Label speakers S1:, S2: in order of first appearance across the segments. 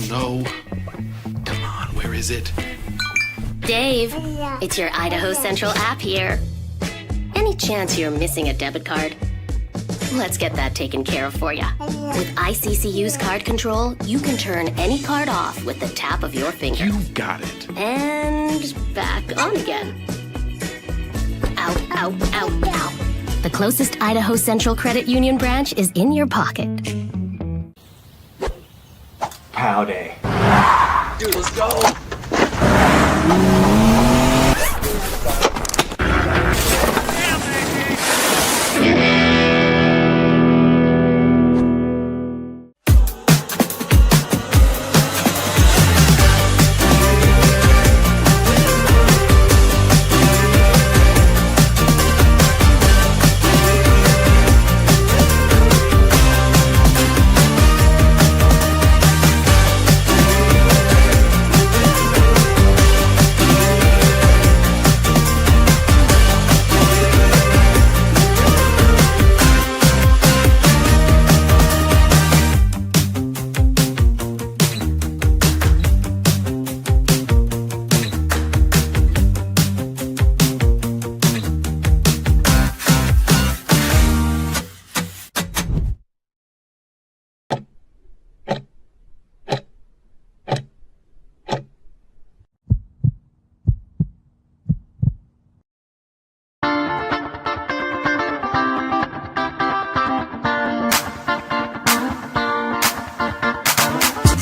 S1: No. Come on, where is it?
S2: Dave, it's your Idaho Central app here. Any chance you're missing a debit card? Let's get that taken care of for you. With ICCU's card control, you can turn any card off with the tap of your finger.
S1: You've got it.
S2: And back on again. Out, out, out, out. The closest Idaho Central Credit Union branch is in your pocket.
S3: Pow day.
S1: Dude, let's go.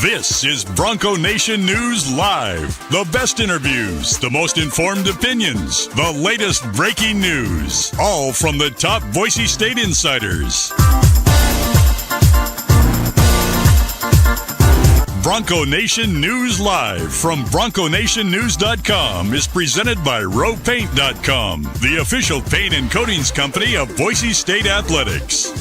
S4: This is Bronco Nation News Live. The best interviews, the most informed opinions, the latest breaking news, all from the top Boise State insiders. Bronco Nation News Live from BroncoNationNews.com is presented by RowPaint.com, the official paint and coatings company of Boise State Athletics.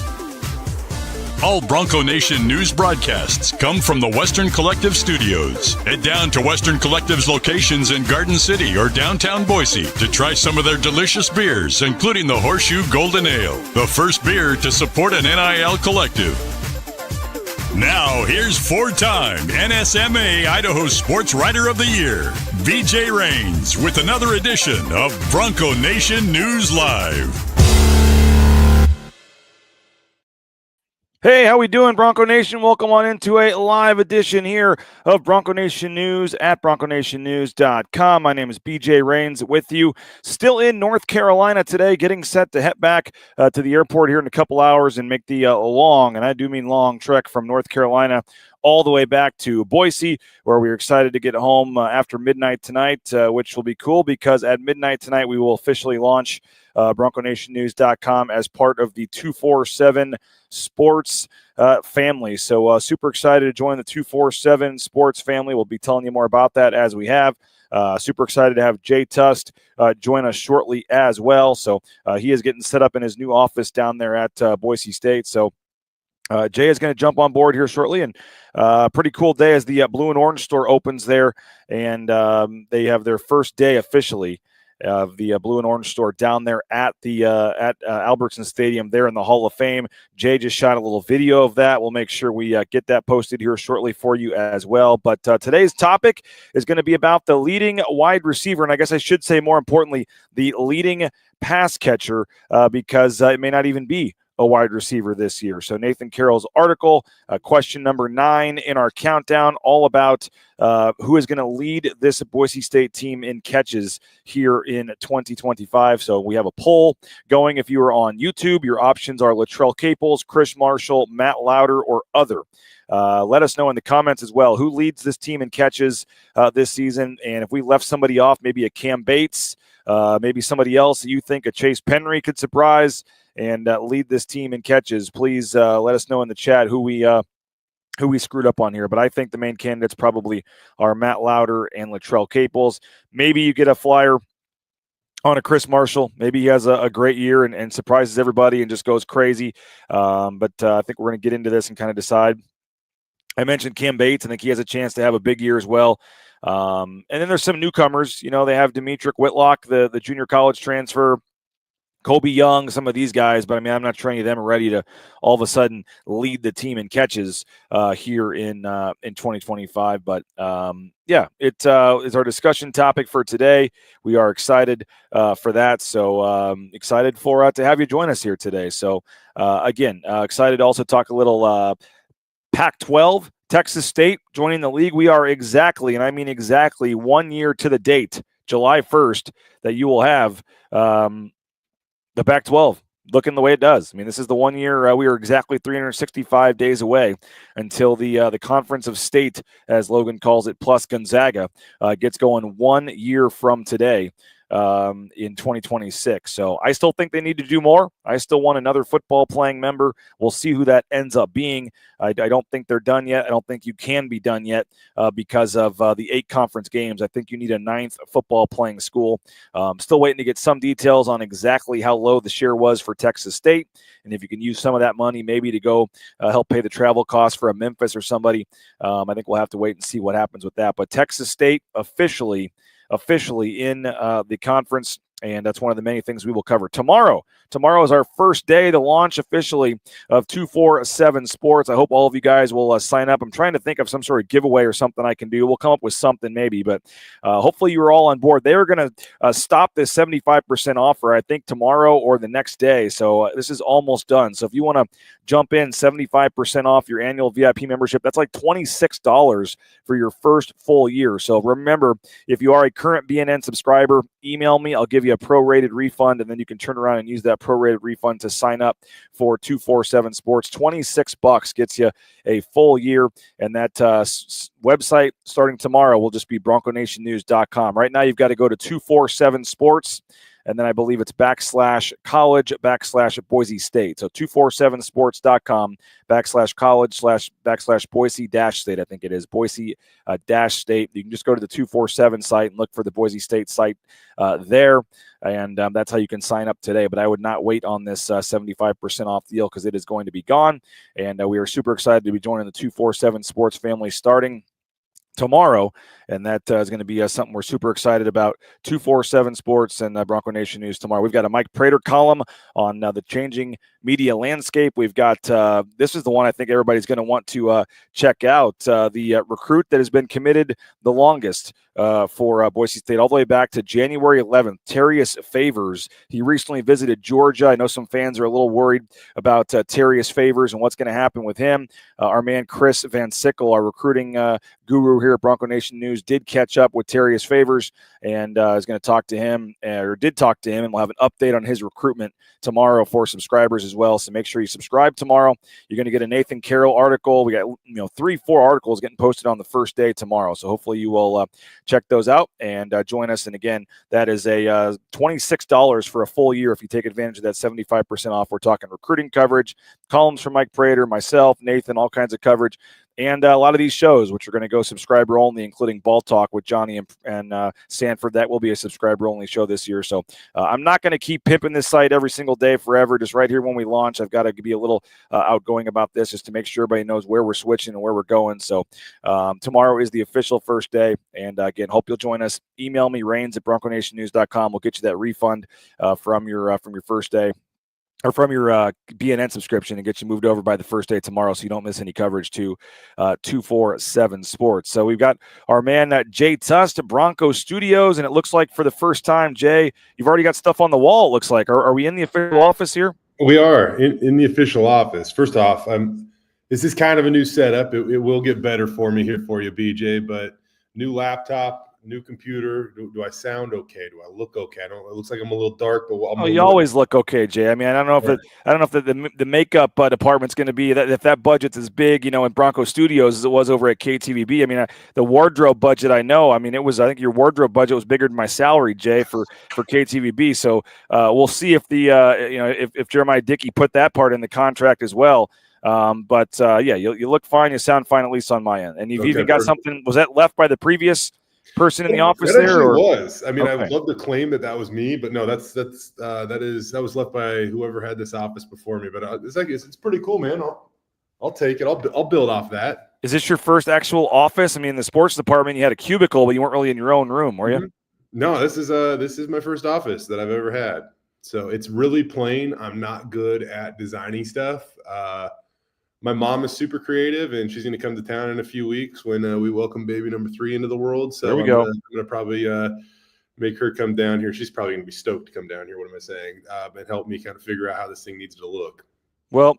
S4: All Bronco Nation news broadcasts come from the Western Collective Studios. Head down to Western Collective's locations in Garden City or downtown Boise to try some of their delicious beers, including the Horseshoe Golden Ale, the first beer to support an NIL collective. Now, here's four-time NSMA Idaho Sports Writer of the Year, BJ Rains, with another edition of Bronco Nation News Live.
S5: Hey, how we doing, Bronco Nation? Welcome on into a live edition here of Bronco Nation News at BroncoNationNews.com. My name is BJ Rains with you. Still in North Carolina today, getting set to head back to the airport here in a couple hours and make the long, and I do mean long, trek from North Carolina all the way back to Boise, where we're excited to get home after midnight tonight, which will be cool because at midnight tonight we will officially launch BroncoNationNews.com as part of the 247 Sports family. So super excited to join the 247 Sports family. We'll be telling you more about that as we have. Super excited to have Jay Tust join us shortly as well. So he is getting set up in his new office down there at Boise State. So Jay is going to jump on board here shortly, and pretty cool day as the Blue and Orange store opens there, and they have their first day officially of the Blue and Orange store down there at the Albertson Stadium there in the Hall of Fame. Jay just shot a little video of that. We'll make sure we get that posted here shortly for you as well. But today's topic is going to be about the leading wide receiver, and I guess I should say more importantly, the leading pass catcher, because it may not even be a wide receiver this year. So Nathan Carroll's article, question number 9 in our countdown, all about who is going to lead this Boise State team in catches here in 2025. So we have a poll going. If you are on YouTube, your options are Latrell Caples, Chris Marshall, Matt Lauder, or other. Let us know in the comments as well who leads this team in catches this season. And if we left somebody off, maybe a Cam Bates, maybe somebody else that you think a Chase Penry could surprise and lead this team in catches, please let us know in the chat who we screwed up on here. But I think the main candidates probably are Matt Lauder and Latrell Caples. Maybe you get a flyer on a Chris Marshall. Maybe he has a great year and surprises everybody and just goes crazy. But I think we're going to get into this and kind of decide. I mentioned Cam Bates. I think he has a chance to have a big year as well. And then there's some newcomers. You know, they have Demetric Whitlock, the junior college transfer. Kobe Young, some of these guys, but I mean, I'm not sure any of them are ready to all of a sudden lead the team in catches here in 2025. But it's our discussion topic for today. We are excited for that. So excited for to have you join us here today. So again, excited to also talk a little Pac-12. Texas State joining the league. We are exactly, and I mean exactly, 1 year to the date, July 1st, that you will have the Pac-12 looking the way it does. I mean, this is the 1 year. We are exactly 365 days away until the Conference of State, as Logan calls it, plus Gonzaga, gets going 1 year from today in 2026. So I still think they need to do more. I still want another football playing member. We'll see who that ends up being. I don't think they're done yet. I don't think you can be done yet because of the 8 conference games. I think you need a 9th football playing school. Still waiting to get some details on exactly how low the share was for Texas State. And if you can use some of that money maybe to go help pay the travel costs for a Memphis or somebody, I think we'll have to wait and see what happens with that. But Texas State officially in the conference, and that's one of the many things we will cover tomorrow. Tomorrow is our first day to launch officially of 247 Sports. I hope all of you guys will sign up. I'm trying to think of some sort of giveaway or something I can do. We'll come up with something maybe, but hopefully you are all on board. They are going to stop this 75% offer, I think, tomorrow or the next day. So this is almost done. So if you want to jump in 75% off your annual VIP membership, that's like $26 for your first full year. So remember, if you are a current BNN subscriber, email me. I'll give you a prorated refund, and then you can turn around and use that prorated refund to sign up for 247 Sports. $26 gets you a full year, and that website starting tomorrow will just be bronconationnews.com. Right now, you've got to go to 247 Sports, and then I believe it's /college/Boise State. So 247sports.com /college/Boise-State. I think it is Boise-State. You can just go to the 247 site and look for the Boise State site there. And that's how you can sign up today. But I would not wait on this 75% off deal because it is going to be gone. And we are super excited to be joining the 247 Sports family starting tomorrow, and that is going to be something we're super excited about. 247 Sports and Bronco Nation News tomorrow. We've got a Mike Prater column on the changing media landscape. We've got this is the one I think everybody's going to want to check out. The recruit that has been committed the longest for Boise State all the way back to January 11th, Terrius Favors. He recently visited Georgia. I know some fans are a little worried about Terrius Favors and what's going to happen with him. Our man Chris Van Sickle, our recruiting guru here at Bronco Nation News, did catch up with Terrius Favors and is going to talk to him, or did talk to him, and we'll have an update on his recruitment tomorrow for subscribers as well. So make sure you subscribe tomorrow. You're going to get a Nathan Carroll article. We got 3-4 articles getting posted on the first day tomorrow. So hopefully you will check those out and join us. And again, that is a $26 for a full year if you take advantage of that 75% off. We're talking recruiting coverage, columns from Mike Prater, myself, Nathan, all kinds of coverage. And a lot of these shows, which are going to go subscriber only, including Ball Talk with Johnny and Sanford, that will be a subscriber only show this year. So I'm not going to keep pimping this site every single day forever. Just right here when we launch, I've got to be a little outgoing about this just to make sure everybody knows where we're switching and where we're going. So tomorrow is the official first day. And again, hope you'll join us. Email me, Rains@BroncoNationNews.com. We'll get you that refund from your first day, or from your BNN subscription, and get you moved over by the first day tomorrow so you don't miss any coverage to 247 Sports. So we've got our man Jay Tust at Bronco Studios, and it looks like for the first time, Jay, you've already got stuff on the wall, it looks like. Are we in the official office here?
S6: We are in the official office. First off, this is kind of a new setup. It will get better for me here for you, BJ, but new laptop, new computer. Do I sound okay? Do I look okay? It looks like I'm a little dark, but
S5: you always look okay, Jay. I mean, I don't know if the makeup department's going to be that, if that budget's as big, in Bronco Studios as it was over at KTVB. I mean, the wardrobe budget, I think your wardrobe budget was bigger than my salary, Jay, for KTVB. So we'll see if if Jeremiah Dickey put that part in the contract as well. You look fine, you sound fine, at least on my end. And you've even got something. Was that left by the previous person in the office
S6: that
S5: there?
S6: Was. I mean, okay. I would love to claim that was me, but no, that was left by whoever had this office before me. But it's pretty cool, man. I'll take it. I'll build off that.
S5: Is this your first actual office? I mean, in the sports department, you had a cubicle, but you weren't really in your own room, were you?
S6: Mm-hmm. No, this is my first office that I've ever had. So it's really plain. I'm not good at designing stuff. My mom is super creative, and she's going to come to town in a few weeks when we welcome baby number 3 into the world. So
S5: There we
S6: I'm
S5: go.
S6: going to probably make her come down here. She's probably going to be stoked to come down here. What am I saying? And help me kind of figure out how this thing needs to look.
S5: Well,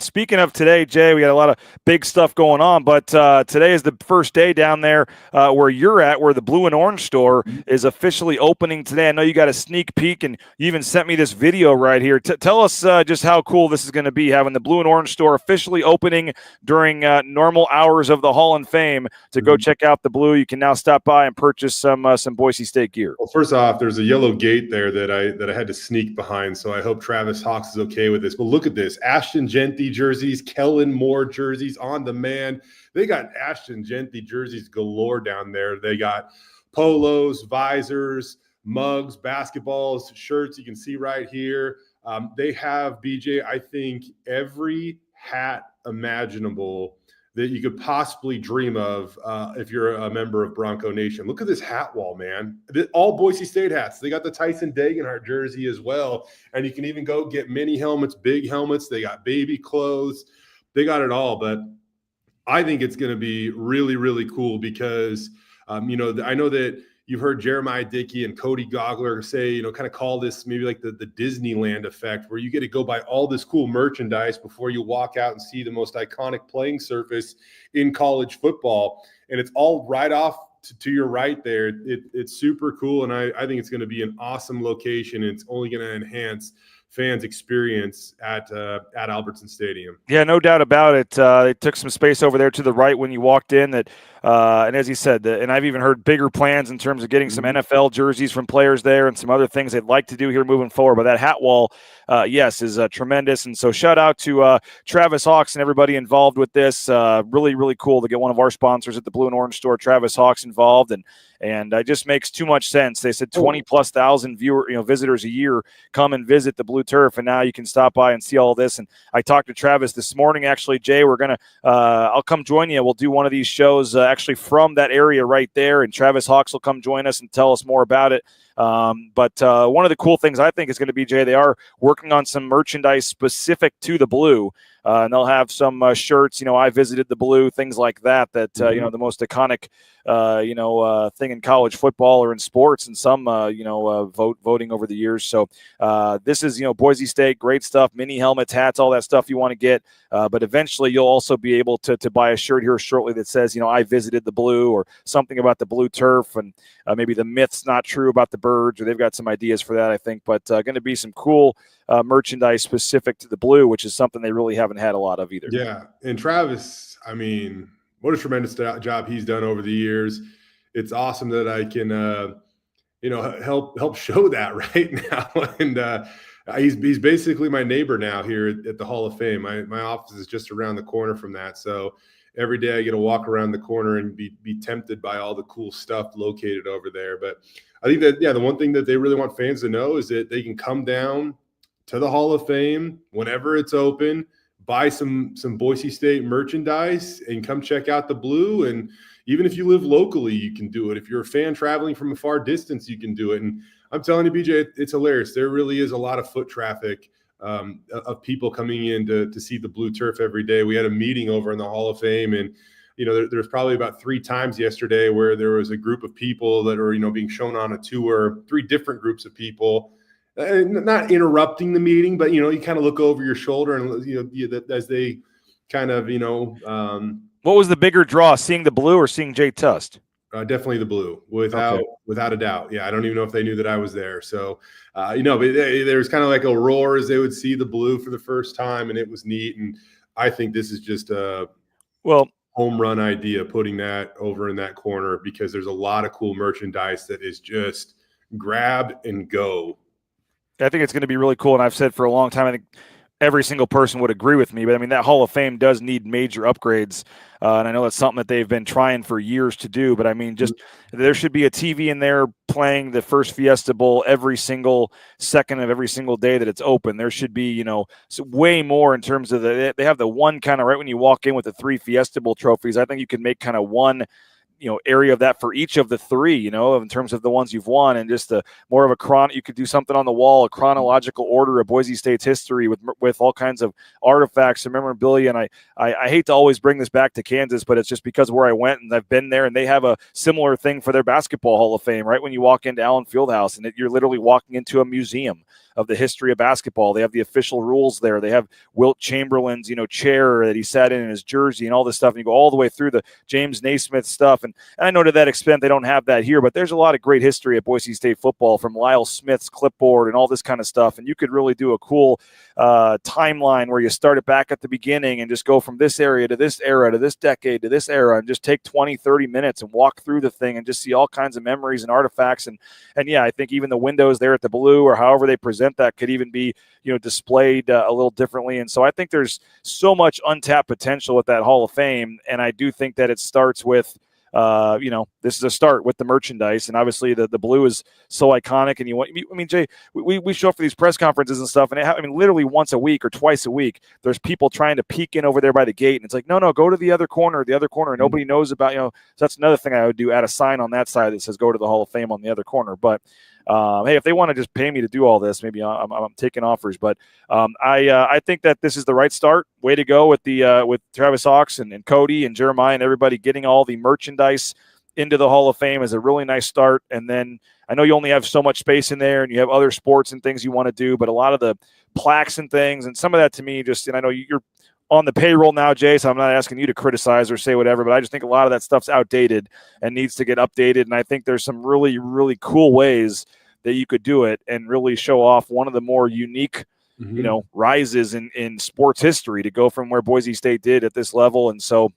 S5: speaking of today, Jay, we got a lot of big stuff going on, but today is the first day down there where you're at, where the Blue and Orange store is officially opening today. I know you got a sneak peek, and you even sent me this video right here. Tell us just how cool this is going to be, having the Blue and Orange store officially opening during normal hours of the Hall of Fame to go check out the Blue. You can now stop by and purchase some Boise State gear.
S6: Well, first off, there's a yellow gate there that I had to sneak behind, so I hope Travis Hawks is okay with this. But look at this. Ashton Genty jerseys, Kellen Moore jerseys on demand. They got Ashton Genty jerseys galore down there. They got polos, visors, mugs, basketballs, shirts. You can see right here. They have, BJ, I think every hat imaginable that you could possibly dream of if you're a member of Bronco Nation. Look at this hat wall, man. All Boise State hats. They got the Tyson Dagenhart jersey as well. And you can even go get mini helmets, big helmets. They got baby clothes. They got it all. But I think it's going to be really, really cool because, I know that you've heard Jeremiah Dickey and Cody Gogler say, kind of call this maybe like the Disneyland effect, where you get to go buy all this cool merchandise before you walk out and see the most iconic playing surface in college football. And it's all right off to your right there. It's super cool. And I think it's going to be an awesome location. And it's only going to enhance fans' experience at Albertson Stadium.
S5: Yeah, no doubt about it. They took some space over there to the right when you walked in. And as he said, and I've even heard bigger plans in terms of getting some NFL jerseys from players there and some other things they'd like to do here moving forward. But that hat wall, yes, is tremendous. And so shout out to Travis Hawks and everybody involved with this. Really, really cool to get one of our sponsors at the Blue and Orange store, Travis Hawks, involved. And it just makes too much sense. They said 20,000+ visitors a year come and visit the Blue Turf, and now you can stop by and see all this. And I talked to Travis this morning, actually. Jay, we're gonna I'll come join you. We'll do one of these shows actually from that area right there, and Travis Hawks will come join us and tell us more about it. But one of the cool things I think is going to be, Jay, they are working on some merchandise specific to the Blue. And they'll have some shirts, I visited the Blue, things like that, the most iconic, thing in college football or in sports, and some, voting over the years. So this is, Boise State, great stuff, mini helmets, hats, all that stuff you want to get. But eventually you'll also be able to buy a shirt here shortly that says, I visited the Blue, or something about the Blue Turf, and maybe the myth's not true about the Birds, or they've got some ideas for that, I think. But going to be some cool merchandise specific to the Blue, which is something they really haven't had a lot of either.
S6: Yeah. And Travis, what a tremendous job he's done over the years. It's awesome that I can, help show that right now. And he's basically my neighbor now here at the Hall of Fame. My office is just around the corner from that. So every day I get to walk around the corner and be tempted by all the cool stuff located over there. But I think that, the one thing that they really want fans to know is that they can come down to the Hall of Fame whenever it's open, buy some Boise State merchandise, and come check out the Blue. And even if you live locally, you can do it. If you're a fan traveling from a far distance, you can do it. And I'm telling you, BJ, it's hilarious. There really is a lot of foot traffic of people coming in to see the Blue Turf every day. We had a meeting over in the Hall of Fame, and there's probably about 3 times yesterday where there was a group of people that are being shown on a tour, 3 different groups of people. Not interrupting the meeting, but you kind of look over your shoulder and as they kind of
S5: What was the bigger draw, seeing the Blue or seeing Jay Tust?
S6: Definitely the Blue, without a doubt. Yeah, I don't even know if they knew that I was there. So but there was kind of like a roar as they would see the Blue for the first time, and it was neat. And I think this is just a home run idea, putting that over in that corner, because there's a lot of cool merchandise that is just grab and go.
S5: I think it's going to be really cool, and I've said for a long time, I think every single person would agree with me, but that Hall of Fame does need major upgrades, and I know that's something that they've been trying for years to do, but there should be a TV in there playing the first Fiesta Bowl every single second of every single day that it's open. There should be, way more in terms of they have the one kind of right when you walk in with the 3 Fiesta Bowl trophies. I think you can make kind of one area of that for each of the three, in terms of the ones you've won, and just more of a you could do something on the wall, a chronological order of Boise State's history with all kinds of artifacts and memorabilia. And I hate to always bring this back to Kansas, but it's just because where I went and I've been there, and they have a similar thing for their basketball Hall of Fame, right? When you walk into Allen Fieldhouse, and you're literally walking into a museum of the history of basketball. They have the official rules there. They have Wilt Chamberlain's, chair that he sat in his jersey and all this stuff. And you go all the way through the James Naismith stuff. And I know to that extent they don't have that here, but there's a lot of great history at Boise State football, from Lyle Smith's clipboard and all this kind of stuff. And you could really do a cool timeline where you start it back at the beginning and just go from this area to this era to this decade to this era, and just take 20, 30 minutes and walk through the thing and just see all kinds of memories and artifacts. And yeah, I think even the windows there at the Blue, or however they present that, could even be displayed a little differently. And so I think there's so much untapped potential at that Hall of Fame, and I do think that it starts with this is a start with the merchandise, and obviously the Blue is so iconic. And Jay, we show up for these press conferences and stuff, and literally once a week or twice a week, there's people trying to peek in over there by the gate, and it's like, no, go to the other corner, and nobody knows about, so that's another thing I would do, add a sign on that side that says go to the Hall of Fame on the other corner. But hey, if they want to just pay me to do all this, maybe I'm taking offers. But I think that this is the right start. Way to go with Travis Hawks and Cody and Jeremiah and everybody getting all the merchandise into the Hall of Fame is a really nice start. And then I know you only have so much space in there, and you have other sports and things you want to do, but a lot of the plaques and things, and some of that to me, and I know you're on the payroll now, Jay, so I'm not asking you to criticize or say whatever, but I just think a lot of that stuff's outdated and needs to get updated. And I think there's some really, really cool ways that you could do it and really show off one of the more unique, rises in sports history, to go from where Boise State did at this level. And so,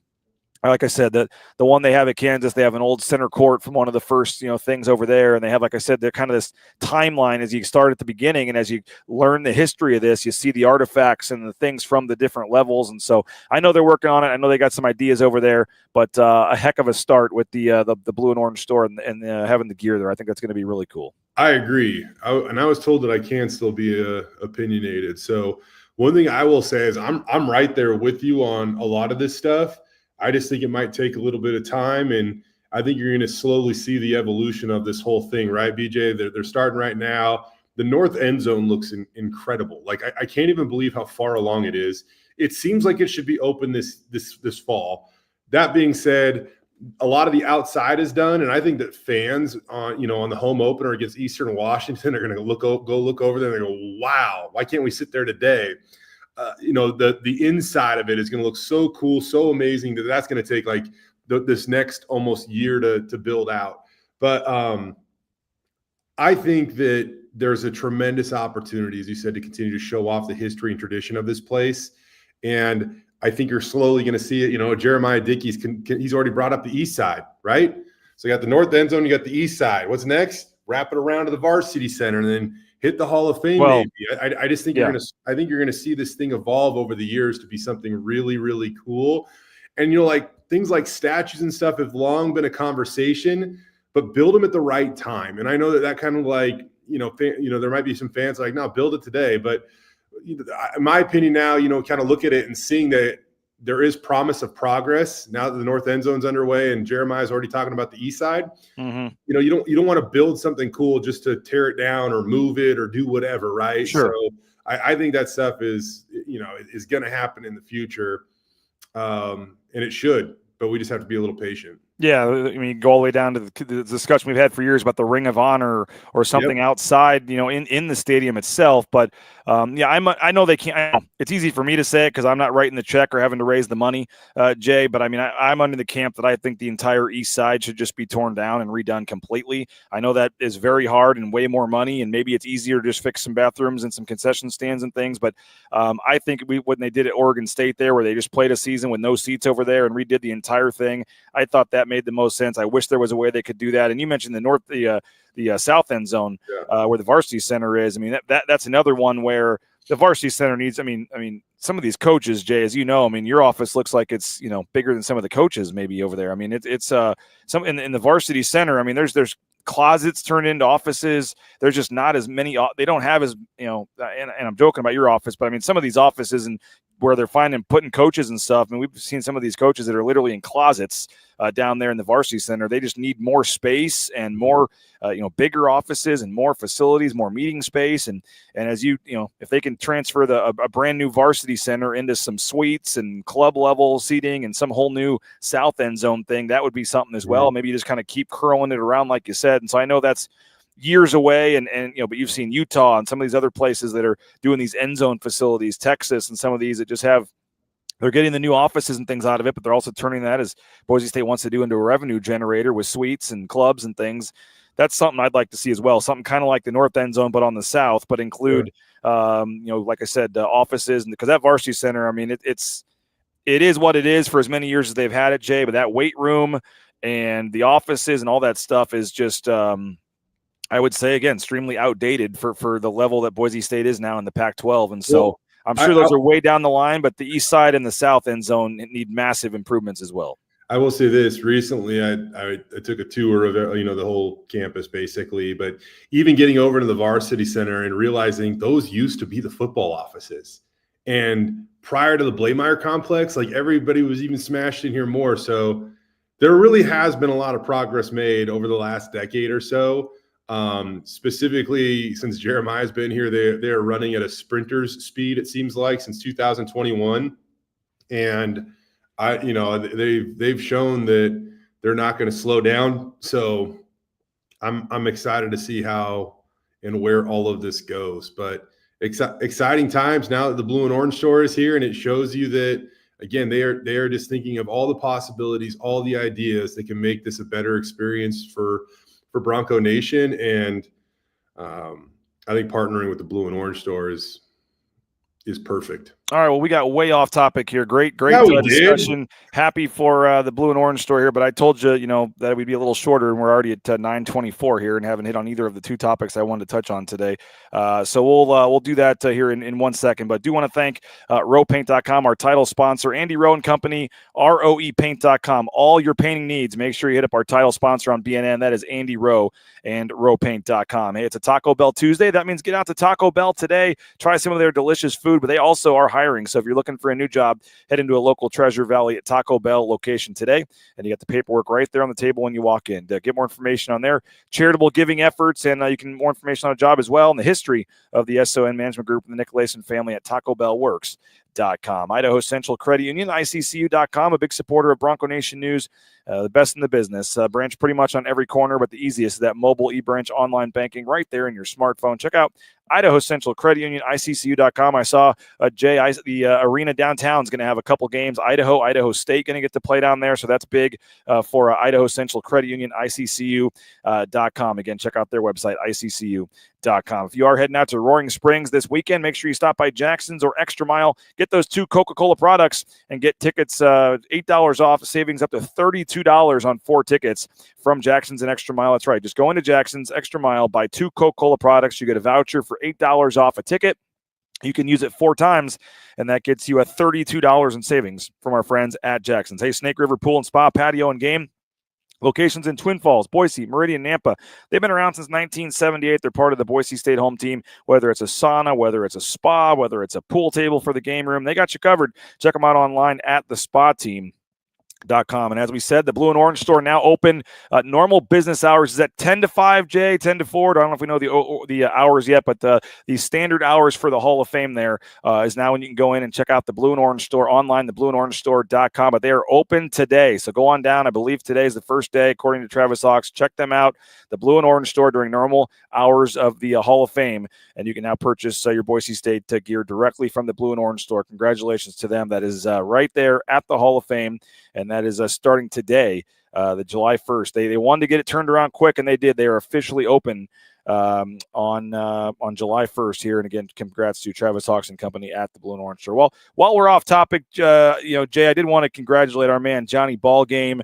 S5: like I said, the one they have at Kansas, they have an old center court from one of the first, things over there. And they have, like I said, they're kind of this timeline as you start at the beginning. And as you learn the history of this, you see the artifacts and the things from the different levels. And so I know they're working on it. I know they got some ideas over there, but a heck of a start with the blue and orange store and having the gear there. I think that's going to be really cool.
S6: I agree. And I was told that I can still be opinionated. So one thing I will say is I'm right there with you on a lot of this stuff. I just think it might take a little bit of time, and I think you're going to slowly see the evolution of this whole thing, right, BJ? They're starting right now. The north end zone looks incredible. Like I can't even believe how far along it is. It seems like it should be open this fall. That being said, a lot of the outside is done, and I think that fans on the home opener against Eastern Washington are going to go look over there and they go, wow, why can't we sit there today? The inside of it is going to look so cool, so amazing that's going to take like this next almost year to build out. But I think that there's a tremendous opportunity, as you said, to continue to show off the history and tradition of this place. And I think you're slowly going to see it. Jeremiah Dickey's he's already brought up the east side, right? So you got the north end zone, you got the east side. What's next? Wrap it around to the Varsity Center, and then hit the Hall of Fame.
S5: Well,
S6: maybe. I just think I think you're gonna see this thing evolve over the years to be something really, really cool. And like things like statues and stuff have long been a conversation, but build them at the right time. And I know that kind of like there might be some fans like, no, build it today. But in my opinion now, kind of look at it and seeing that there is promise of progress now that the north end zone's underway and Jeremiah's already talking about the east side. Mm-hmm. You don't want to build something cool just to tear it down or move it or do whatever, right?
S5: Sure.
S6: So I think that stuff is going to happen in the future, and it should, but we just have to be a little patient.
S5: Yeah, I mean, go all the way down to the discussion we've had for years about the Ring of Honor or something outside, in the stadium itself. But I know they can't. It's easy for me to say it because I'm not writing the check or having to raise the money, Jay. But I mean, I'm under the camp that I think the entire east side should just be torn down and redone completely. I know that is very hard and way more money, and maybe it's easier to just fix some bathrooms and some concession stands and things. But I think when they did at Oregon State there, where they just played a season with no seats over there and redid the entire thing, I thought that made the most sense. I wish there was a way they could do that. And you mentioned the south end zone where the Varsity Center is. I mean, that's another one where the Varsity Center needs. I mean, some of these coaches, Jay, as you know, I mean, your office looks like it's bigger than some of the coaches maybe over there. I mean, it's some in the Varsity Center. I mean, there's closets turned into offices. There's just not as many. They don't have as and I'm joking about your office, but I mean, some of these offices and where they're putting coaches and stuff. I mean, we've seen some of these coaches that are literally in closets down there in the varsity center. They just need more space and more, bigger offices and more facilities, more meeting space. And as if they can transfer a brand new varsity center into some suites and club level seating and some whole new south end zone thing, that would be something as well. Maybe you just kind of keep curling it around, like you said. And so I know that's years away, but you've seen Utah and some of these other places that are doing these end zone facilities, Texas, and some of these that just they're getting the new offices and things out of it, but they're also turning that, as Boise State wants to do, into a revenue generator with suites and clubs and things. That's something I'd like to see as well. Something kind of like the north end zone, but on the south, but include, like I said, offices, and because that varsity center, I mean, it is what it is for as many years as they've had it, Jay. But that weight room and the offices and all that stuff is just, I would say, again, extremely outdated for the level that Boise State is now in the Pac-12. And so I'm sure those are way down the line, but the east side and the south end zone need massive improvements as well.
S6: I will say this. Recently, I took a tour of the whole campus basically, but even getting over to the varsity center and realizing those used to be the football offices. And prior to the Blameyer complex, like everybody was even smashed in here more. So there really has been a lot of progress made over the last decade or so. Specifically, since Jeremiah's been here, they're running at a sprinter's speed, it seems like, since 2021. And they've shown that they're not going to slow down. So I'm excited to see how and where all of this goes. But exciting times now that the Blue and Orange store is here, and it shows you that, again, they are just thinking of all the possibilities, all the ideas that can make this a better experience for Bronco Nation. And I think partnering with the Blue and Orange store is perfect.
S5: All right, well, we got way off topic here. Great discussion. Happy for the Blue and Orange store here, but I told you, that we'd be a little shorter, and we're already at 9:24 here and haven't hit on either of the two topics I wanted to touch on today. So we'll do that here in 1 second, but do want to thank rowpaint.com, our title sponsor, Andy Rowe and Company, roepaint.com. All your painting needs, make sure you hit up our title sponsor on BNN. That is Andy Rowe and rowpaint.com. Hey, it's a Taco Bell Tuesday. That means get out to Taco Bell today. Try some of their delicious food, but they also are hiring. So if you're looking for a new job, head into a local Treasure Valley at Taco Bell location today, and you got the paperwork right there on the table when you walk in. To get more information on their charitable giving efforts, and you can more information on a job as well, and the history of the SON Management Group and the Nicolason family at TacoBellWorks.com. Idaho Central Credit Union, ICCU.com, a big supporter of Bronco Nation News, the best in the business. Branch pretty much on every corner, but the easiest is that mobile e-branch online banking right there in your smartphone. Check out Idaho Central Credit Union, ICCU.com. I saw Jay, the arena downtown is going to have a couple games. Idaho State going to get to play down there, so that's big for Idaho Central Credit Union, ICCU.com. Again, check out their website, ICCU.com. If you are heading out to Roaring Springs this weekend, make sure you stop by Jackson's or Extra Mile. Get those 2 Coca-Cola products and get tickets $8 off, savings up to $32 on 4 tickets from Jackson's and Extra Mile. That's right. Just go into Jackson's, Extra Mile, buy 2 Coca-Cola products. You get a voucher for $8 off a ticket. You can use it 4 times, and that gets you a $32 in savings from our friends at Jackson's. Hey, Snake River Pool and Spa, Patio and Game. Locations in Twin Falls, Boise, Meridian, Nampa. They've been around since 1978. They're part of the Boise State home team, whether it's a sauna, whether it's a spa, whether it's a pool table for the game room. They got you covered. Check them out online at thespateam.com. And as we said, the Blue and Orange store now open. Normal business hours is at 10 to 5, Jay, 10 to 4. I don't know if we know the hours yet, but the standard hours for the Hall of Fame there is now when you can go in and check out the Blue and Orange store online, theblueandorangestore.com. But they are open today. So go on down. I believe today is the first day, according to Travis Hawks. Check them out, the Blue and Orange store, during normal hours of the Hall of Fame. And you can now purchase your Boise State gear directly from the Blue and Orange store. Congratulations to them. That is right there at the Hall of Fame. And that is starting today, the July 1st. They wanted to get it turned around quick, and they did. They are officially open on July 1st here. And again, congrats to Travis Hawks and Company at the Blue and Orange store. Well, while we're off topic, Jay, I did want to congratulate our man Johnny Ballgame.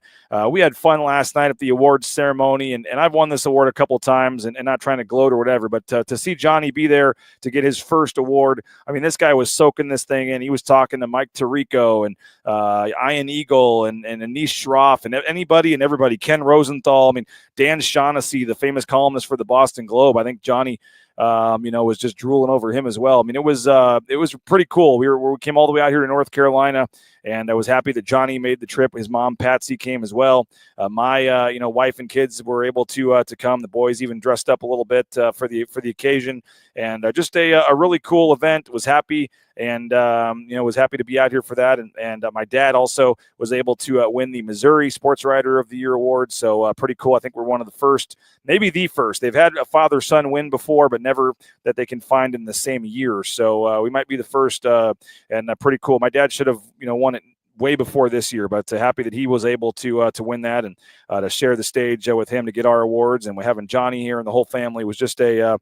S5: We had fun last night at the awards ceremony, and I've won this award a couple times, and not trying to gloat or whatever, but to see Johnny be there to get his first award, I mean, this guy was soaking this thing in. He was talking to Mike Tirico and Ian Eagle and Anish Shroff and anybody and everybody, Ken Rosenthal. I mean, Dan Shaughnessy, the famous columnist for the Boston Globe. I think Johnny was just drooling over him as well. I mean, it was pretty cool. We came all the way out here to North Carolina, and I was happy that Johnny made the trip. His mom, Patsy, came as well. My wife and kids were able to come. The boys even dressed up a little bit for the occasion, and just a really cool event. Was happy. And, was happy to be out here for that. And my dad also was able to win the Missouri Sports Writer of the Year award. So pretty cool. I think we're one of the first, maybe the first. They've had a father-son win before, but never that they can find in the same year. So we might be the first, and pretty cool. My dad should have, won it way before this year, but happy that he was able to win that and to share the stage with him to get our awards. And we're having Johnny here and the whole family. It was just a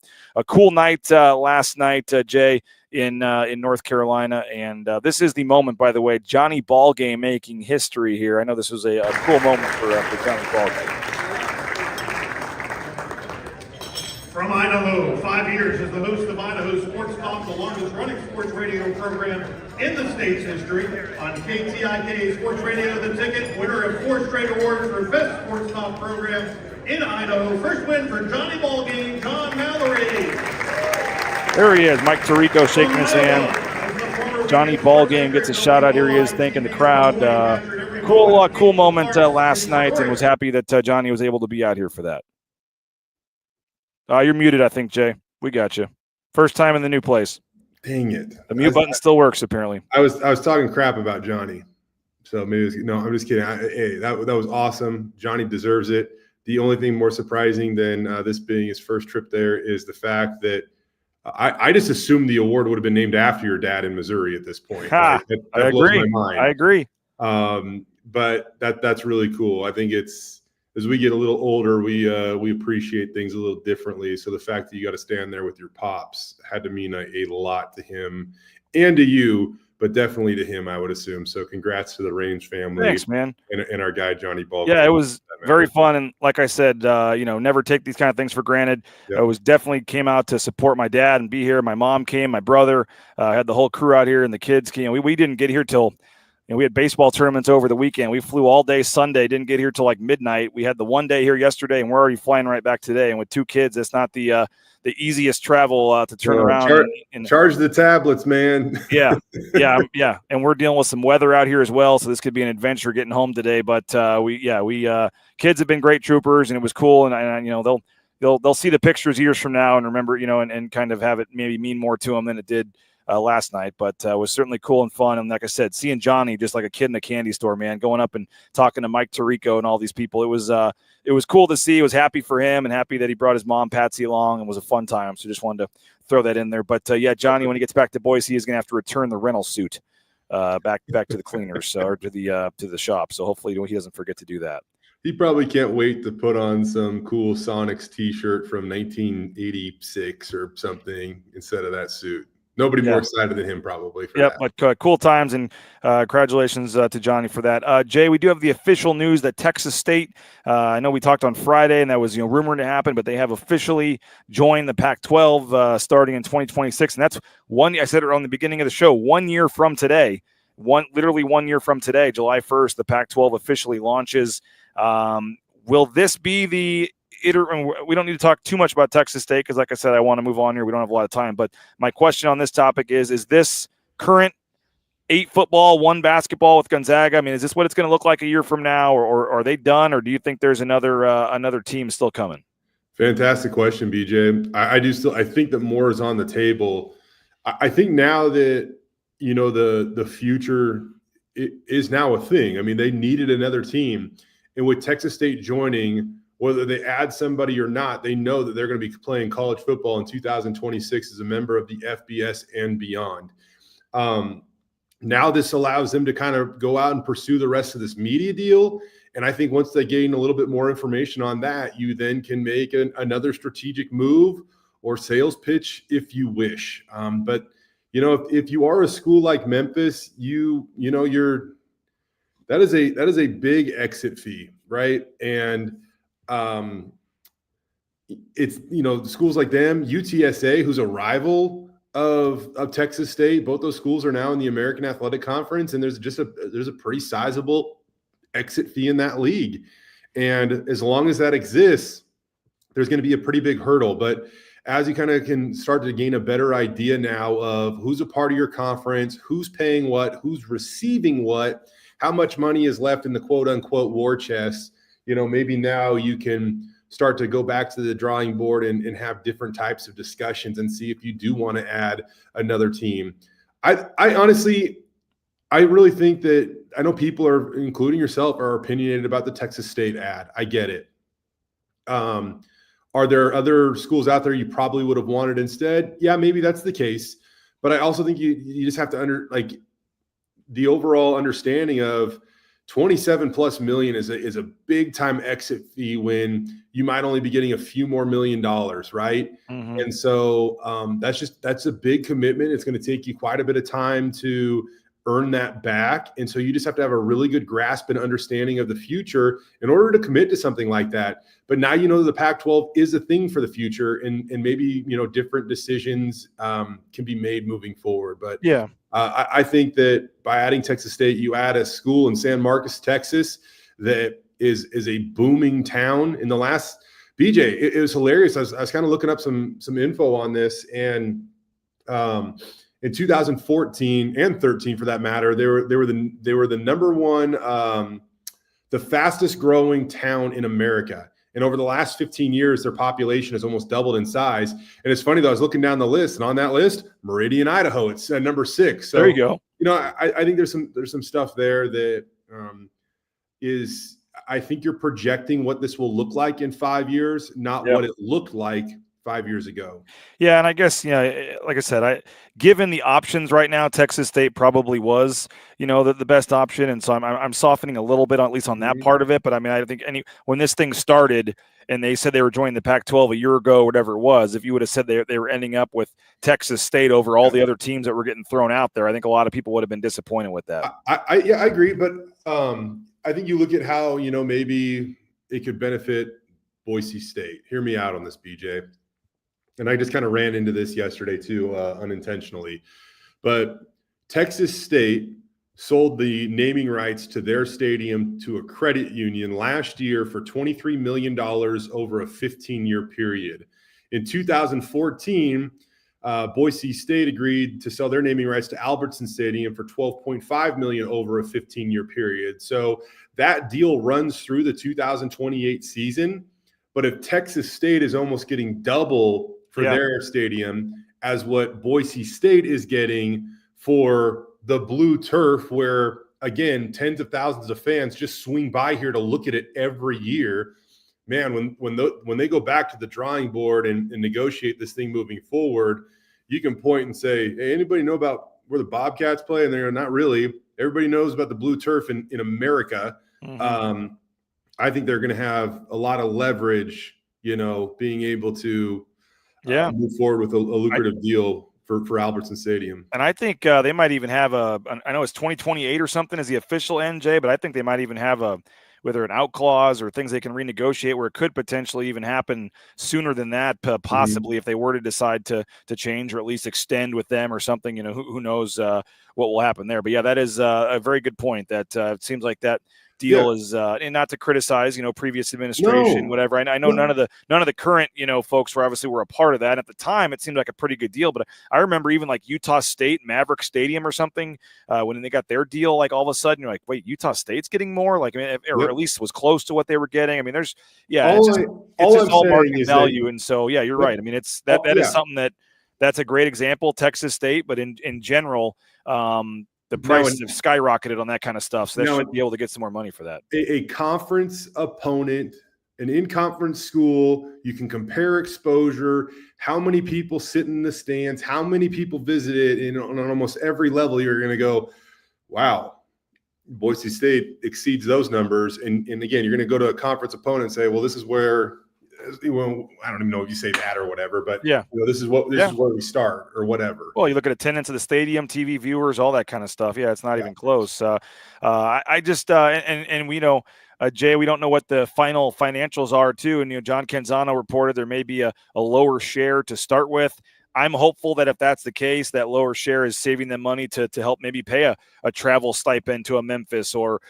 S5: cool night last night, Jay, in North Carolina. And this is the moment, by the way, Johnny Ballgame making history here. I know this was a cool moment for Johnny Ballgame.
S7: From Idaho, 5 years as the host of Idaho Sports Talk, the longest running sports radio program in the state's history. On KTIK Sports Radio, The Ticket, winner of 4 straight awards for Best Sports Talk Program in Idaho. First win for Johnny Ballgame, John Mallory.
S5: There he is, Mike Tirico shaking his hand. Johnny Ballgame gets a shout out. Here he is, thanking the crowd. Cool moment last night, and was happy that Johnny was able to be out here for that. You're muted, I think, Jay. We got you. First time in the new place.
S6: Dang it!
S5: The mute button still works, apparently.
S6: I was talking crap about Johnny, so maybe no. I'm just kidding. Hey, that was awesome. Johnny deserves it. The only thing more surprising than this being his first trip there is the fact that I just assumed the award would have been named after your dad in Missouri at this point.
S5: That blows my mind. I agree.
S6: But that's really cool. I think it's, as we get a little older, we appreciate things a little differently. So the fact that you got to stand there with your pops had to mean a lot to him and to you, but definitely to him, I would assume. So congrats to the Range family.
S5: Thanks, man.
S6: And our guy, Johnny Ball.
S5: Yeah, it was very fun. And like I said, never take these kind of things for granted.
S6: Yep.
S5: I was definitely came out to support my dad and be here. My mom came, my brother, had the whole crew out here, and the kids came. We didn't get here till we had baseball tournaments over the weekend. We flew all day Sunday, didn't get here till like midnight. We had the one day here yesterday, and we're already flying right back today. And with 2 kids, it's not the easiest travel to turn around.
S6: Charge the tablets, man.
S5: Yeah. And we're dealing with some weather out here as well, so this could be an adventure getting home today. But kids have been great troopers, and it was cool. And they'll see the pictures years from now and remember, and kind of have it maybe mean more to them than it did last night, but it was certainly cool and fun. And like I said, seeing Johnny just like a kid in a candy store, man, going up and talking to Mike Tirico and all these people, it was cool to see. I was happy for him and happy that he brought his mom Patsy along, and was a fun time. So just wanted to throw that in there. But Johnny, when he gets back to Boise, is going to have to return the rental suit back to the cleaners or to the shop. So hopefully he doesn't forget to do that.
S6: He probably can't wait to put on some cool Sonics t-shirt from 1986 or something instead of that suit. Nobody more excited than him probably for that.
S5: But cool times, and congratulations to Johnny for that. Jay, we do have the official news that Texas State, I know we talked on Friday, and that was rumored to happen, but they have officially joined the Pac-12 starting in 2026. And that's I said it on the beginning of the show, 1 year from today, literally 1 year from today, July 1st, the Pac-12 officially launches. Will this be the we don't need to talk too much about Texas State because, like I said, I want to move on here. We don't have a lot of time. But my question on this topic is this current 8 football, 1 basketball with Gonzaga? I mean, is this what it's going to look like a year from now, or are they done, or do you think there's another team still coming?
S6: Fantastic question, BJ. I think that more is on the table. I think now that, the future is now a thing. I mean, they needed another team. And with Texas State joining, whether they add somebody or not, they know that they're going to be playing college football in 2026 as a member of the FBS and beyond. Now this allows them to kind of go out and pursue the rest of this media deal. And I think once they gain a little bit more information on that, you then can make another strategic move or sales pitch if you wish. But if you are a school like Memphis, that is a big exit fee, right? And it's schools like them, UTSA, who's a rival of Texas State. Both those schools are now in the American Athletic Conference, and there's a pretty sizable exit fee in that league. And as long as that exists, there's going to be a pretty big hurdle. But as you kind of can start to gain a better idea now of who's a part of your conference, who's paying what, who's receiving what, how much money is left in the quote unquote war chest, maybe now you can start to go back to the drawing board and have different types of discussions and see if you do want to add another team. I honestly, I really think that I know people are, including yourself, are opinionated about the Texas State ad. I get it. Are there other schools out there you probably would have wanted instead? Yeah, maybe that's the case. But I also think you just have to the overall understanding of 27 plus million is a big time exit fee when you might only be getting a few more $1 million, right?
S5: Mm-hmm.
S6: And so that's a big commitment. It's going to take you quite a bit of time to earn that back. And so you just have to have a really good grasp and understanding of the future in order to commit to something like that. But now the Pac-12 is a thing for the future, and maybe different decisions can be made moving forward. But
S5: yeah,
S6: I think that by adding Texas State, you add a school in San Marcos, Texas, that is a booming town. In the last BJ, it was hilarious. I was kind of looking up some info on this, and in 2014 and 13, for that matter, they were the number one, the fastest growing town in America. And over the last 15 years, their population has almost doubled in size. And it's funny though, I was looking down the list, and on that list, Meridian, Idaho, it's number 6. So
S5: there you go.
S6: I think there's some stuff there that is. I think you're projecting what this will look like in 5 years, not what it looked like 5 years ago.
S5: Yeah, and I guess like I said, given the options right now, Texas State probably was the best option, and so I'm softening a little bit, at least on that part of it. But I mean, I think when this thing started and they said they were joining the Pac-12 a year ago, whatever it was, if you would have said they were ending up with Texas State over all the other teams that were getting thrown out there, I think a lot of people would have been disappointed with that.
S6: I agree, but I think you look at how maybe it could benefit Boise State. Hear me out on this, BJ. And I just kind of ran into this yesterday too, unintentionally. But Texas State sold the naming rights to their stadium to a credit union last year for $23 million over a 15-year period. In 2014, Boise State agreed to sell their naming rights to Albertson Stadium for $12.5 million over a 15-year period. So that deal runs through the 2028 season. But if Texas State is almost getting double for their stadium as what Boise State is getting for the blue turf, where again, tens of thousands of fans just swing by here to look at it every year. Man, when they go back to the drawing board and negotiate this thing moving forward, you can point and say, hey, anybody know about where the Bobcats play? And they're not really. Everybody knows about the blue turf in America. Mm-hmm. I think they're going to have a lot of leverage, being able to move forward with a lucrative deal for Albertson Stadium.
S5: And I think they might even have I know it's 2028 or something is the official NJ, but I think they might even have whether an out clause or things they can renegotiate where it could potentially even happen sooner than that, possibly if they were to decide to change or at least extend with them or something. Who knows what will happen there. But yeah, that is a very good point. That it seems like that deal is and not to criticize previous administration, whatever. I know none of the current folks were a part of that. At the time it seemed like a pretty good deal, but I remember even like Utah State Maverick Stadium or something when they got their deal, like all of a sudden you're like, wait, Utah State's getting more, like or at least was close to what they were getting. I mean, there's it's just all market value. And so you're right. I mean, it's that is something that's a great example, Texas State, but in general the prices have skyrocketed on that kind of stuff. So they should be able to get some more money for that.
S6: A conference opponent, an in-conference school, you can compare exposure, how many people sit in the stands, how many people visit it, and on almost every level, you're going to go, wow, Boise State exceeds those numbers. And again, you're going to go to a conference opponent and say, well, this is where – I don't even know if you say that or whatever, but this is where we start or whatever.
S5: Well, you look at attendance of the stadium, TV viewers, all that kind of stuff. Yeah, it's not even close. I just and we know, Jay, we don't know what the final financials are too. And John Canzano reported there may be a lower share to start with. I'm hopeful that if that's the case, that lower share is saving them money to help maybe pay a travel stipend to a Memphis or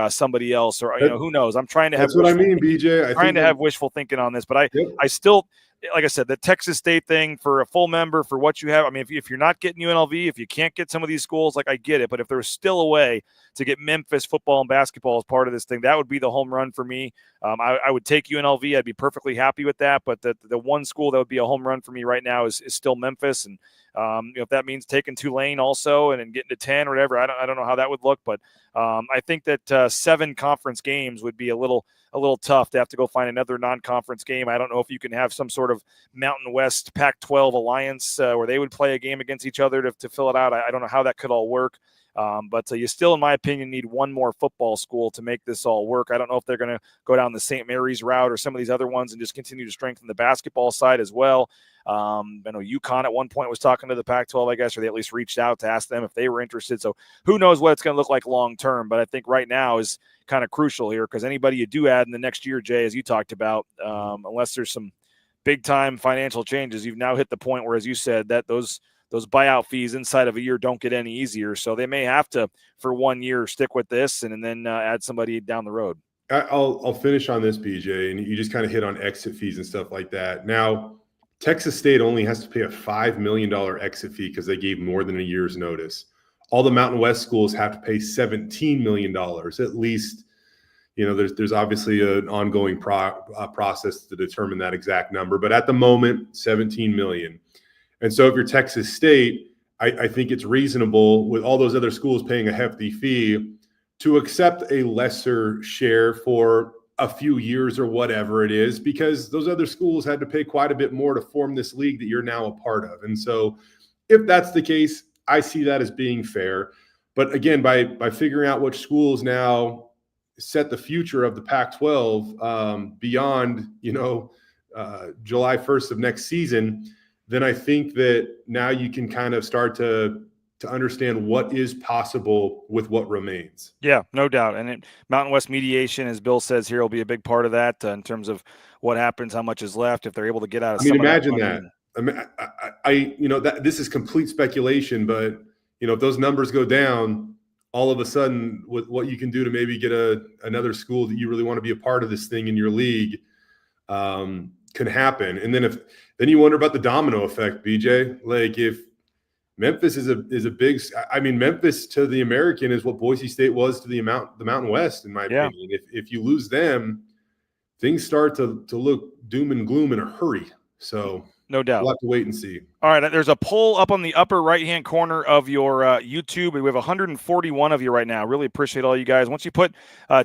S5: somebody else, or who knows. I'm trying to have.
S6: That's what I mean, BJ.
S5: Have wishful thinking on this, but I still like I said, the Texas State thing for a full member for what you have. I mean, if you're not getting UNLV, if you can't get some of these schools, like I get it. But if there's still a way to get Memphis football and basketball as part of this thing, that would be the home run for me. I would take UNLV. I'd be perfectly happy with that. But the one school that would be a home run for me right now is still Memphis. And if that means taking Tulane also and getting to 10 or whatever, I don't know how that would look. But I think that 7 conference games would be a little tough to have to go find another non-conference game. I don't know if you can have some sort of Mountain West Pac-12 alliance where they would play a game against each other to fill it out. I don't know how that could all work. But you still, in my opinion, need one more football school to make this all work. I don't know if they're going to go down the St. Mary's route or some of these other ones and just continue to strengthen the basketball side as well. I know UConn at one point was talking to the Pac-12, I guess, or they at least reached out to ask them if they were interested. So who knows what it's going to look like long term. But I think right now is kind of crucial here because anybody you do add in the next year, Jay, as you talked about, unless there's some big time financial changes, you've now hit the point where, as you said, that those buyout fees inside of a year don't get any easier. So they may have to, for 1 year, stick with this and then add somebody down the road.
S6: I'll finish on this, BJ, and you just kind of hit on exit fees and stuff like that. Now, Texas State only has to pay a $5 million exit fee because they gave more than a year's notice. All the Mountain West schools have to pay $17 million, at least. There's obviously an ongoing process to determine that exact number, but at the moment, $17 million. And so if you're Texas State, I think it's reasonable with all those other schools paying a hefty fee to accept a lesser share for a few years or whatever it is, because those other schools had to pay quite a bit more to form this league that you're now a part of. And so if that's the case, I see that as being fair. But again, by figuring out which schools now set the future of the Pac-12 beyond, July 1st of next season, then I think that now you can kind of start to understand what is possible with what remains. Yeah,
S5: no doubt. And Mountain West mediation, as Bill says here, will be a big part of that in terms of what happens, how much is left, if they're able to get out of some
S6: imagine
S5: of
S6: that. That this is complete speculation, but if those numbers go down, all of a sudden with what you can do to maybe get another school that you really want to be a part of this thing in your league can happen. And then you wonder about the domino effect, BJ. Like if Memphis is a big, Memphis to the American is what Boise State was to the Mountain West, in my opinion. If you lose them, things start to look doom and gloom in a hurry. So
S5: no doubt.
S6: We'll have to wait and see.
S5: All right. There's a poll up on the upper right-hand corner of your YouTube. We have 141 of you right now. Really appreciate all you guys. Once you put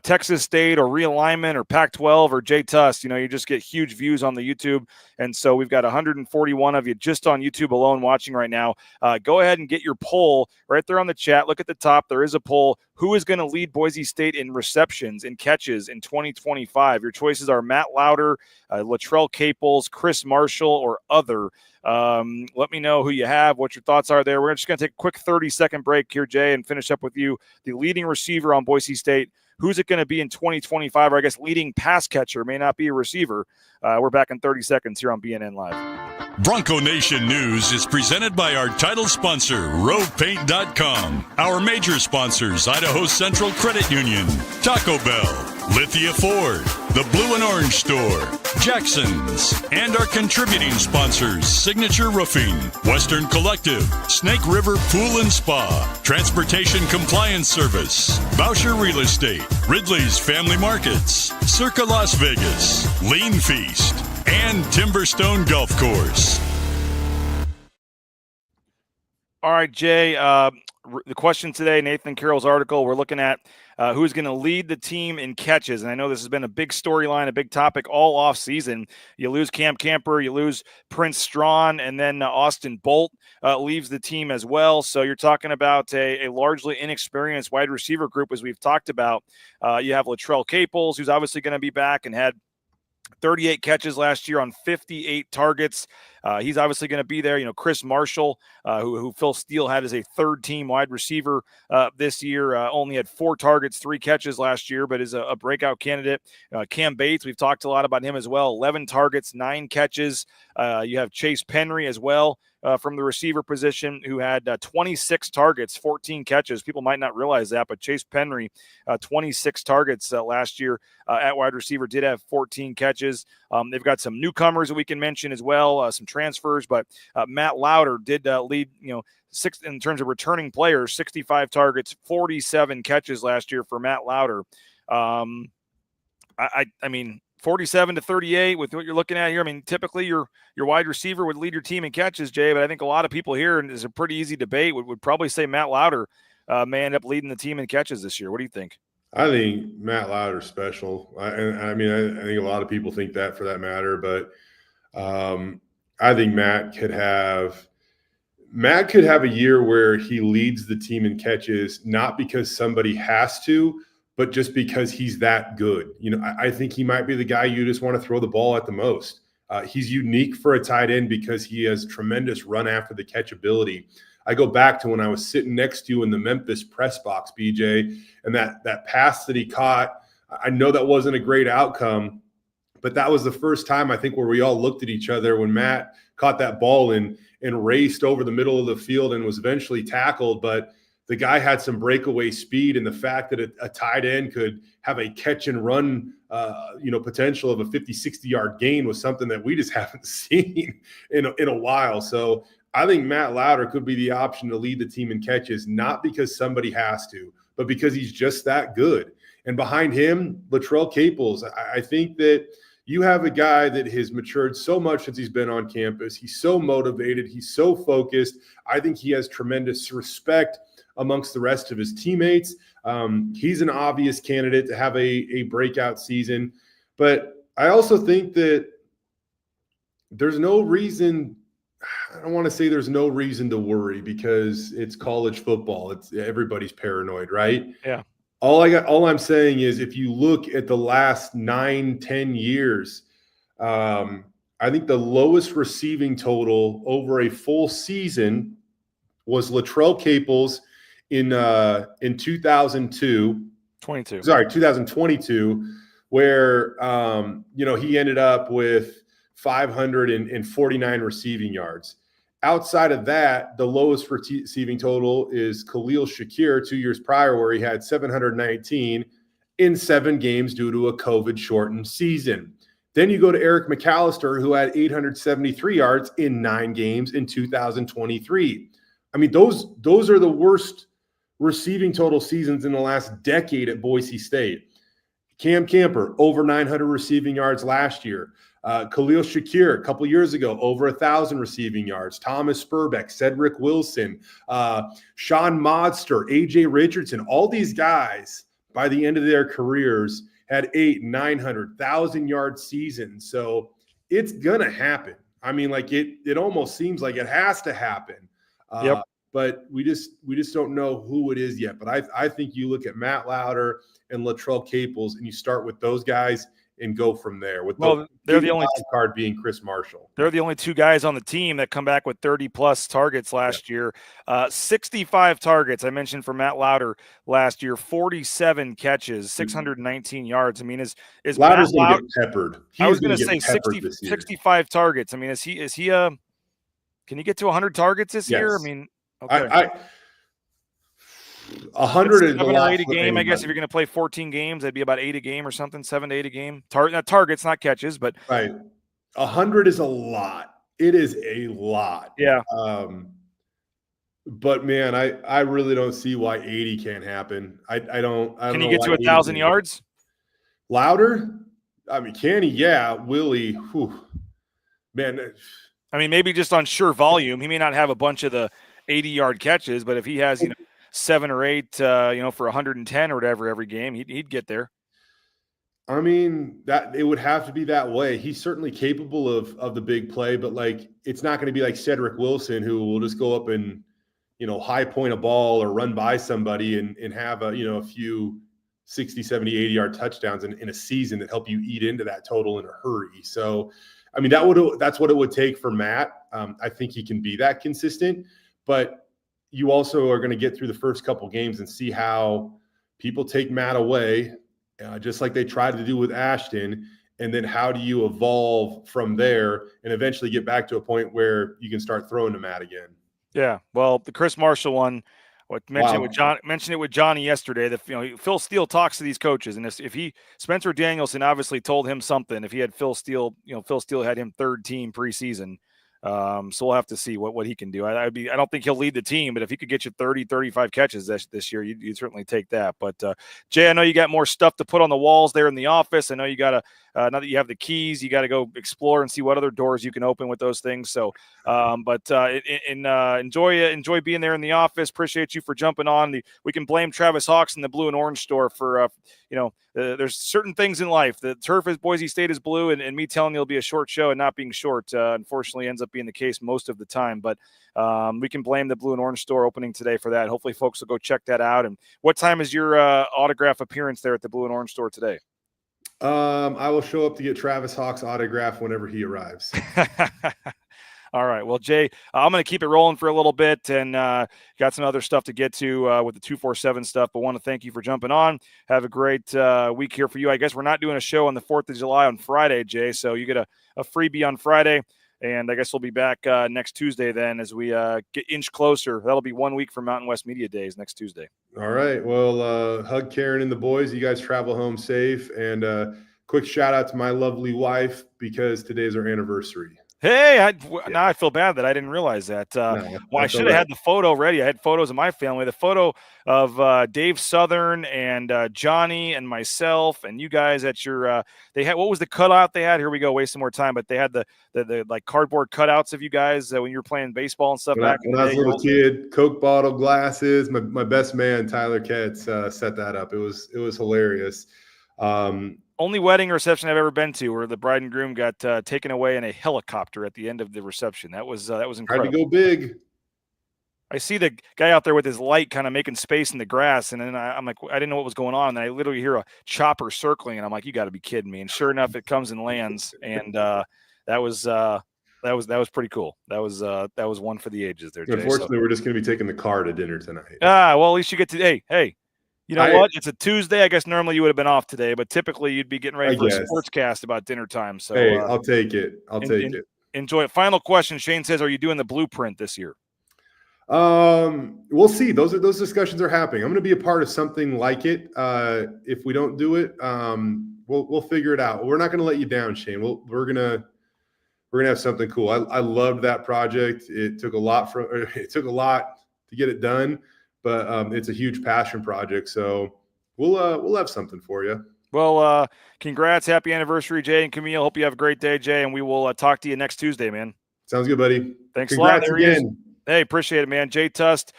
S5: Texas State or realignment or Pac-12 or Jay Tust, you just get huge views on the YouTube. And so we've got 141 of you just on YouTube alone watching right now. Go ahead and get your poll right there on the chat. Look at the top. There is a poll. Who is going to lead Boise State in receptions and catches in 2025? Your choices are Matt Lauder, Latrell Caples, Chris Marshall, or other. Let me know who you have, what your thoughts are there. We're just going to take a quick 30-second break here, Jay, and finish up with you. The leading receiver on Boise State, who's it going to be in 2025? Or I guess leading pass catcher, may not be a receiver. We're back in 30 seconds here on BNN Live.
S4: Bronco Nation News is presented by our title sponsor, RovePaint.com. Our major sponsors, Idaho Central Credit Union, Taco Bell, Lithia Ford, the Blue and Orange Store, Jackson's, and our contributing sponsors, Signature Roofing, Western Collective, Snake River Pool and Spa, Transportation Compliance Service, Boucher Real Estate, Ridley's Family Markets, Circa Las Vegas, Lean Feast, and Timberstone Golf Course.
S5: All right, Jay, the question today, Nathan Carroll's article, we're looking at who's going to lead the team in catches. And I know this has been a big storyline, a big topic all off season. You lose Cam Camper, you lose Prince Strawn, and then Austin Bolt leaves the team as well. So you're talking about a largely inexperienced wide receiver group, as we've talked about. You have Latrell Caples, who's obviously going to be back and had 38 catches last year on 58 targets. He's obviously going to be there. Chris Marshall, who Phil Steele had as a third-team wide receiver this year, only had 4 targets, 3 catches last year, but is a breakout candidate. Cam Bates, we've talked a lot about him as well. 11 targets, 9 catches. You have Chase Penry as well. From the receiver position, who had 26 targets, 14 catches. People might not realize that, but Chase Penry, 26 targets last year at wide receiver, did have 14 catches. They've got some newcomers that we can mention as well, some transfers, but Matt Lauder did lead, 6 in terms of returning players, 65 targets, 47 catches last year for Matt Lauder. I mean, 47 to 38 with what you're looking at here. I mean, typically your wide receiver would lead your team in catches, Jay, but I think a lot of people here, and it's a pretty easy debate, would probably say Matt Lauder may end up leading the team in catches this year. What do you think?
S6: I think Matt Lauder's special. I think a lot of people think that for that matter, but I think Matt could have a year where he leads the team in catches, not because somebody has to, but just because he's that good. I think he might be the guy you just want to throw the ball at the most. He's unique for a tight end because he has tremendous run after the catch ability. I go back to when I was sitting next to you in the Memphis press box, BJ, and that pass that he caught, I know that wasn't a great outcome, but that was the first time I think where we all looked at each other when Matt caught that ball and raced over the middle of the field and was eventually tackled. But the guy had some breakaway speed, and the fact that a tight end could have a catch and run, potential of a 50, 60-yard gain was something that we just haven't seen in a while. So I think Matt Lauder could be the option to lead the team in catches, not because somebody has to, but because he's just that good. And behind him, Latrell Caples, I think that you have a guy that has matured so much since he's been on campus. He's so motivated. He's so focused. I think he has tremendous respect amongst the rest of his teammates. He's an obvious candidate to have a breakout season. But I also think that there's no reason – I don't want to say there's no reason to worry because it's college football. Everybody's paranoid, right?
S5: Yeah.
S6: All I'm saying is if you look at the last 9-10 years, I think the lowest receiving total over a full season was Latrell Caples in 2022, where he ended up with 549 receiving yards. Outside of that, the lowest receiving total is Khalil Shakir 2 years prior, where he had 719 in 7 games due to a COVID-shortened season. Then you go to Eric McAllister, who had 873 yards in 9 games in 2023. I mean, those are the worst receiving total seasons in the last decade at Boise State. Cam Camper, over 900 receiving yards last year. Khalil Shakir, a couple years ago, over 1,000 receiving yards. Thomas Spurbeck, Cedric Wilson, Sean Modster, A.J. Richardson, all these guys, by the end of their careers, had 800, 900, 1,000-yard seasons. So it's going to happen. I mean, like it almost seems like it has to happen.
S5: Yep.
S6: But we just don't know who it is yet. But I think you look at Matt Lauder and Latrell Caples, and you start with those guys and go from there. They're the only card being Chris Marshall.
S5: They're the only 2 guys on the team that come back with 30-plus targets last year. 65 targets, I mentioned, for Matt Lauder last year, 47 catches, 619 yards. I mean, is
S6: Lauder's going to get peppered.
S5: I was going to say 65 targets. I mean, is he can he get to 100 targets this year? I mean, okay.
S6: 100 is
S5: 7 or 8 a game, I guess. If you're going to play 14 games, that'd be about 8 a game or something, 7 to 8 a game. Not targets, not catches, but
S6: right. 100 is a lot. It is a lot.
S5: Yeah.
S6: But man, I really don't see why 80 can't happen. I don't.
S5: Can he get to 1,000 yards?
S6: Lauder? I mean, can he? Yeah. Will he? Whew. Man.
S5: I mean, maybe just on sheer volume. He may not have a bunch of the 80-yard catches, but if he has, 7 or 8, for 110 or whatever every game, he'd get there.
S6: I mean, that it would have to be that way. He's certainly capable of the big play, but it's not going to be like Cedric Wilson, who will just go up and, high point a ball or run by somebody and have a few 60, 70, 80-yard touchdowns in a season that help you eat into that total in a hurry. So I mean, that's what it would take for Matt. I think he can be that consistent, but you also are going to get through the first couple games and see how people take Matt away, just like they tried to do with Ashton. And then how do you evolve from there and eventually get back to a point where you can start throwing to Matt again?
S5: Yeah. Well, the Chris Marshall one, mentioned it with Johnny yesterday. That Phil Steele talks to these coaches, and if Spencer Danielson obviously told him something. If he had Phil Steele, Phil Steele had him third team preseason. So we'll have to see what he can do. I don't think he'll lead the team, but if he could get you 30, 35 catches this year, you'd certainly take that. But Jay, I know you got more stuff to put on the walls there in the office. I know you got to, now that you have the keys, you got to go explore and see what other doors you can open with those things. So, enjoy being there in the office. Appreciate you for jumping on. We can blame Travis Hawks in the blue and orange store for, there's certain things in life. The turf is Boise State is blue, and me telling you it'll be a short show and not being short, unfortunately, ends up being the case most of the time. But we can blame the blue and orange store opening today for that. Hopefully, folks will go check that out. And what time is your autograph appearance there at the blue and orange store today?
S6: I will show up to get Travis Hawk's autograph whenever he arrives.
S5: All right. Well, Jay, I'm going to keep it rolling for a little bit and got some other stuff to get to with the 247 stuff, but want to thank you for jumping on. Have a great week here for you. I guess we're not doing a show on the 4th of July on Friday, Jay, so you get a freebie on Friday, and I guess we'll be back next Tuesday then as we get inch closer. That'll be 1 week from Mountain West Media Days next Tuesday.
S6: All right. Well, hug Karen and the boys. You guys travel home safe, and quick shout out to my lovely wife because today's our anniversary.
S5: Hey, now I feel bad that I didn't realize that. I should have had the photo ready. I had photos of my family. The photo of Dave Southern and Johnny and myself and you guys at your they had, what was the cutout they had? Here we go, wasting more time. But they had the like cardboard cutouts of you guys when you were playing baseball and stuff back
S6: when I was a little kid. Coke bottle glasses. My best man Tyler Ketz set that up. It was hilarious.
S5: Only wedding reception I've ever been to where the bride and groom got taken away in a helicopter at the end of the reception. That was incredible.
S6: Tried to go big.
S5: I see the guy out there with his light kind of making space in the grass, and then I'm like, I didn't know what was going on. And I literally hear a chopper circling, and I'm like, you got to be kidding me. And sure enough, it comes and lands, and that was pretty cool. That was one for the ages there, Jay.
S6: Unfortunately, we're just going to be taking the car to dinner tonight.
S5: Well, at least you get to hey. You know what? It's a Tuesday. I guess normally you would have been off today, but typically you'd be getting ready for a sportscast about dinner time. So
S6: hey, I'll take it.
S5: Enjoy it. Final question. Shane says, are you doing the blueprint this year?
S6: We'll see. Those discussions are happening. I'm going to be a part of something like it. If we don't do it, we'll figure it out. We're not going to let you down, Shane. We're gonna have something cool. I loved that project. It took a lot to get it done. But it's a huge passion project, so we'll have something for you.
S5: Well, congrats, happy anniversary, Jay and Camille. Hope you have a great day, Jay, and we will talk to you next Tuesday, man.
S6: Sounds good, buddy.
S5: Thanks
S6: congrats
S5: a lot.
S6: Again.
S5: Hey, appreciate it, man. Jay Tust,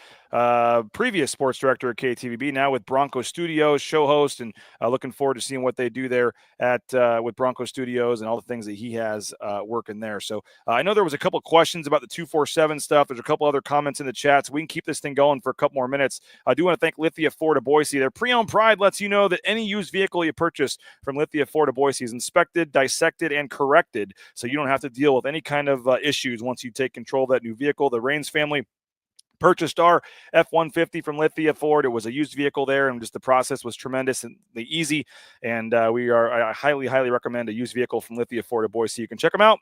S5: previous sports director at KTVB, now with Bronco Studios, show host, and looking forward to seeing what they do there at with Bronco Studios and all the things that he has working there. So I know there was a couple questions about the 247 stuff. There's a couple other comments in the chat, so we can keep this thing going for a couple more minutes. I do want to thank Lithia Ford of Boise. Their pre-owned pride lets you know that any used vehicle you purchase from Lithia Ford of Boise is inspected, dissected, and corrected, so you don't have to deal with any kind of issues once you take control of that new vehicle. The Rains family purchased our F-150 from Lithia Ford. It was a used vehicle there, and just the process was tremendous and easy. And I highly, highly recommend a used vehicle from Lithia Ford of Boise. You can check them out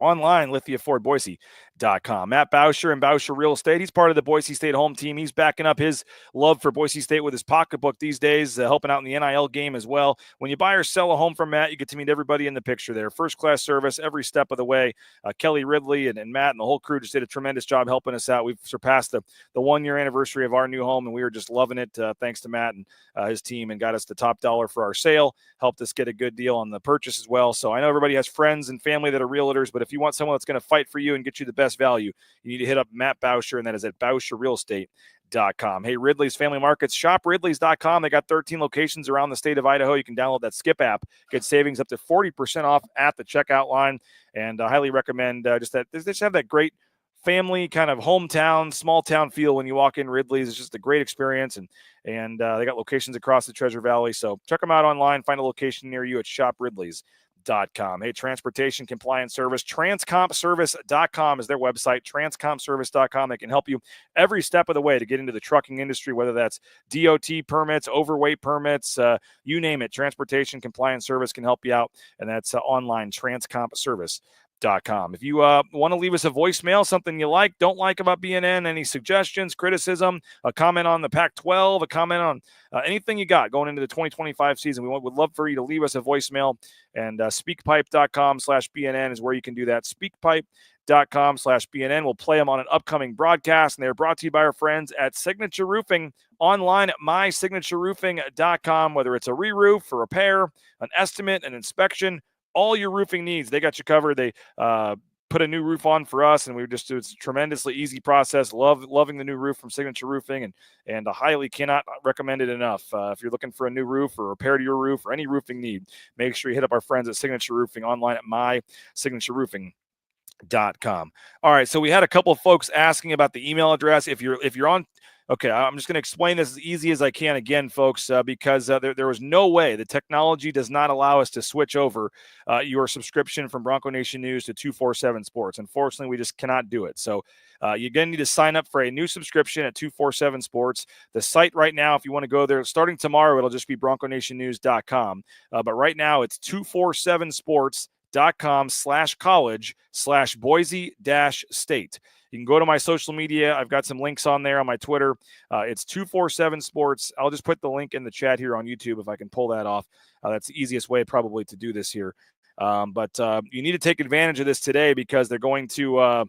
S5: online, LithiaFordBoise.com. Matt Bauscher and Bauscher Real Estate. He's part of the Boise State home team. He's backing up his love for Boise State with his pocketbook these days, helping out in the NIL game as well. When you buy or sell a home from Matt, you get to meet everybody in the picture there. First-class service every step of the way. Kelly Ridley and Matt and the whole crew just did a tremendous job helping us out. We've surpassed the 1-year anniversary of our new home, and we were just loving it thanks to Matt and his team, and got us the top dollar for our sale, helped us get a good deal on the purchase as well. So I know everybody has friends and family that are realtors, but if you want someone that's going to fight for you and get you the best value, you need to hit up Matt Bauscher, and that is at BauscherRealEstate.com. Hey, Ridley's Family Markets, shop Ridley's.com. They got 13 locations around the state of Idaho. You can download that Skip app, get savings up to 40% off at the checkout line, and I highly recommend they just have that great family kind of hometown, small town feel when you walk in Ridley's. It's just a great experience, and they got locations across the Treasure Valley. So check them out online, find a location near you at shopridleys.com. Hey, transportation compliance service, transcompservice.com is their website, transcompservice.com. They can help you every step of the way to get into the trucking industry, whether that's DOT permits, overweight permits, you name it. Transportation compliance service can help you out, and that's online, transcompservice.com. If you want to leave us a voicemail, something you like, don't like about BNN, any suggestions, criticism, a comment on the Pac-12, a comment on anything you got going into the 2025 season, we would love for you to leave us a voicemail. And speakpipe.com/BNN is where you can do that. Speakpipe.com/BNN. We'll play them on an upcoming broadcast, and they're brought to you by our friends at Signature Roofing, online at mysignatureroofing.com. Whether it's a re-roof, a repair, an estimate, an inspection, all your roofing needs, they got you covered. They put a new roof on for us, and it's a tremendously easy process. Loving the new roof from Signature Roofing, and I highly cannot recommend it enough. If you're looking for a new roof or repair to your roof or any roofing need, make sure you hit up our friends at Signature Roofing, online at mysignatureroofing.com. All right, so we had a couple of folks asking about the email address. If you're on, okay, I'm just going to explain this as easy as I can again, folks, because there was no way. The technology does not allow us to switch over your subscription from Bronco Nation News to 247 Sports. Unfortunately, we just cannot do it. So you're going to need to sign up for a new subscription at 247 Sports. The site right now, if you want to go there, starting tomorrow, it'll just be bronconationnews.com. But right now, it's 247sports.com/college/Boise-State. You can go to my social media. I've got some links on there on my Twitter. It's 247 Sports. I'll just put the link in the chat here on YouTube if I can pull that off. That's the easiest way probably to do this here. But you need to take advantage of this today because they're going to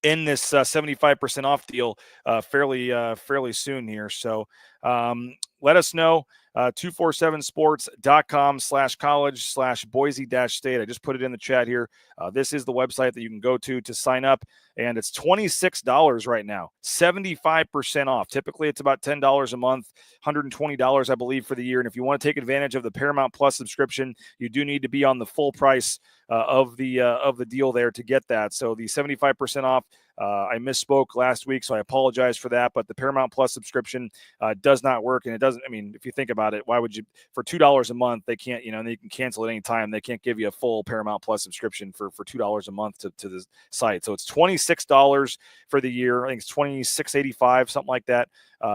S5: end this 75% off deal fairly soon here. So let us know. 247sports.com/college/Boise-State. I just put it in the chat here. This is the website that you can go to sign up, and it's $26 right now, 75% off. Typically, it's about $10 a month, $120, I believe, for the year. And if you want to take advantage of the Paramount Plus subscription, you do need to be on the full price of the deal there to get that. So the 75% off. I misspoke last week, so I apologize for that. But the Paramount Plus subscription does not work, and it doesn't. I mean, if you think about it, why would you for $2 a month? They can't, and they can cancel at any time. They can't give you a full Paramount Plus subscription for $2 a month to the site. So it's $26 for the year. I think it's $26.85, something like that.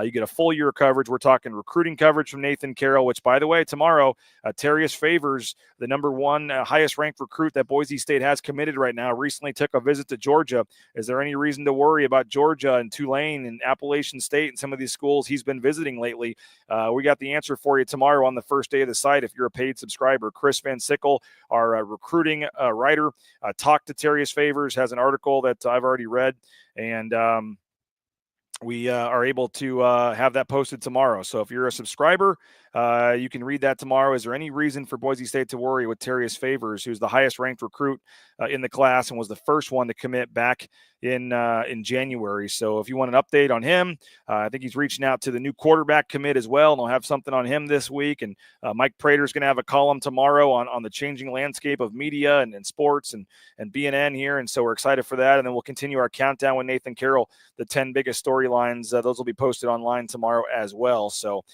S5: You get a full year of coverage. We're talking recruiting coverage from Nathan Carroll, which, by the way, tomorrow, Terrius Favors, the number one highest ranked recruit that Boise State has committed right now, recently took a visit to Georgia. Is there any reason to worry about Georgia and Tulane and Appalachian State and some of these schools he's been visiting lately? We got the answer for you tomorrow on the first day of the site if you're a paid subscriber. Chris Van Sickle, our recruiting writer, talked to Terrius Favors, has an article that I've already read, and we are able to have that posted tomorrow. So if you're a subscriber, you can read that tomorrow. Is there any reason for Boise State to worry with Terrius Favors, who's the highest ranked recruit in the class and was the first one to commit back in January? So if you want an update on him, I think he's reaching out to the new quarterback commit as well, and I'll have something on him this week. And Mike Prater's going to have a column tomorrow on the changing landscape of media and sports and BNN here, and so we're excited for that. And then we'll continue our countdown with Nathan Carroll, the 10 biggest storylines. Those will be posted online tomorrow as well. So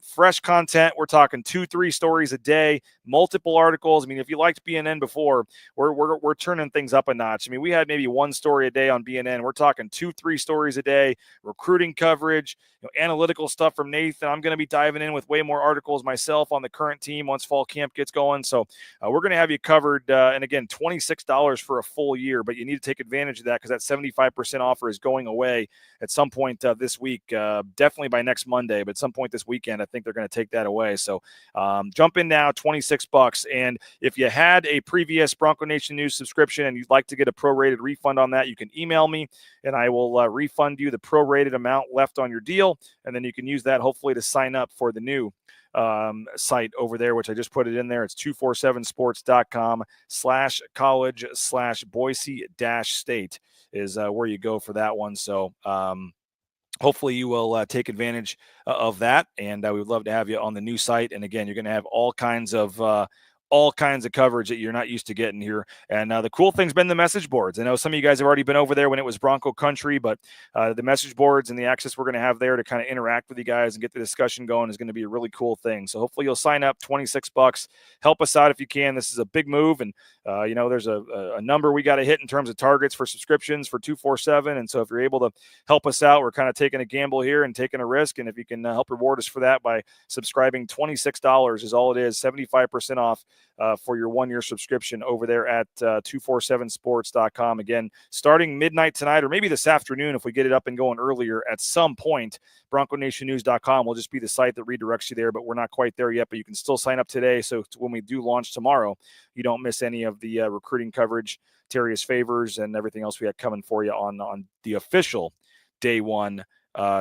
S5: fresh content. We're talking 2-3 stories a day, multiple articles. I mean, if you liked BNN before, we're turning things up a notch. I mean, we had maybe one story a day on BNN. We're talking 2-3 stories a day, recruiting coverage, analytical stuff from Nathan. I'm going to be diving in with way more articles myself on the current team once fall camp gets going. So we're going to have you covered. And again, $26 for a full year, but you need to take advantage of that because that 75% offer is going away at some point this week, definitely by next Monday, but at some point this weekend, I think they're going to take that away. So jump in now, $26. And if you had a previous Bronco Nation News subscription and you'd like to get a prorated refund on that, you can email me and I will refund you the prorated amount left on your deal. And then you can use that hopefully to sign up for the new site over there, which I just put it in there. It's 247sports.com/college/Boise-State is where you go for that one. So hopefully you will take advantage of that. And we would love to have you on the new site. And again, you're going to have all kinds of all kinds of coverage that you're not used to getting here. And the cool thing's been the message boards. I know some of you guys have already been over there when it was Bronco Country, but the message boards and the access we're going to have there to kind of interact with you guys and get the discussion going is going to be a really cool thing. So hopefully you'll sign up, $26. Help us out if you can. This is a big move. And, there's a number we got to hit in terms of targets for subscriptions for 247. And so if you're able to help us out, we're kind of taking a gamble here and taking a risk. And if you can help reward us for that by subscribing, $26 is all it is, 75% off for your 1-year subscription over there at 247sports.com. Again, starting midnight tonight, or maybe this afternoon if we get it up and going earlier at some point, BroncoNationNews.com will just be the site that redirects you there, but we're not quite there yet. But you can still sign up today, so when we do launch tomorrow, you don't miss any of the recruiting coverage, Terrius favors, and everything else we have coming for you on the official day one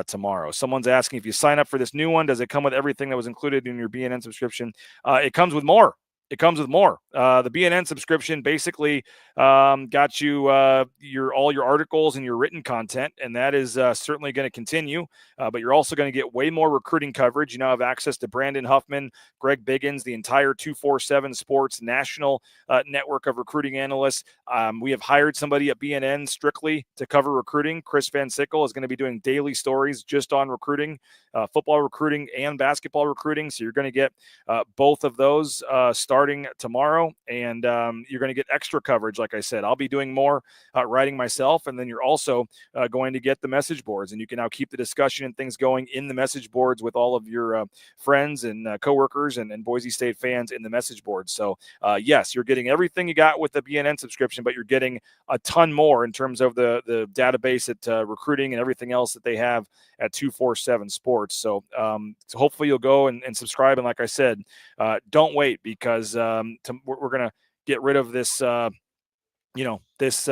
S5: tomorrow. Someone's asking, if you sign up for this new one, does it come with everything that was included in your BNN subscription? It comes with more. It comes with more. The BNN subscription basically got you all your articles and your written content, and that is certainly going to continue. But you're also going to get way more recruiting coverage. You now have access to Brandon Huffman, Greg Biggins, the entire 247 Sports national network of recruiting analysts. We have hired somebody at BNN strictly to cover recruiting. Chris Van Sickle is going to be doing daily stories just on recruiting, football recruiting and basketball recruiting. So you're going to get both of those starting tomorrow, and you're going to get extra coverage. Like I said, I'll be doing more writing myself, and then you're also going to get the message boards, and you can now keep the discussion and things going in the message boards with all of your friends and coworkers and Boise State fans in the message boards. So yes, you're getting everything you got with the BNN subscription, but you're getting a ton more in terms of the database at recruiting and everything else that they have at 247 Sports. So hopefully you'll go and subscribe. And like I said, don't wait, because we're going to get rid of this, this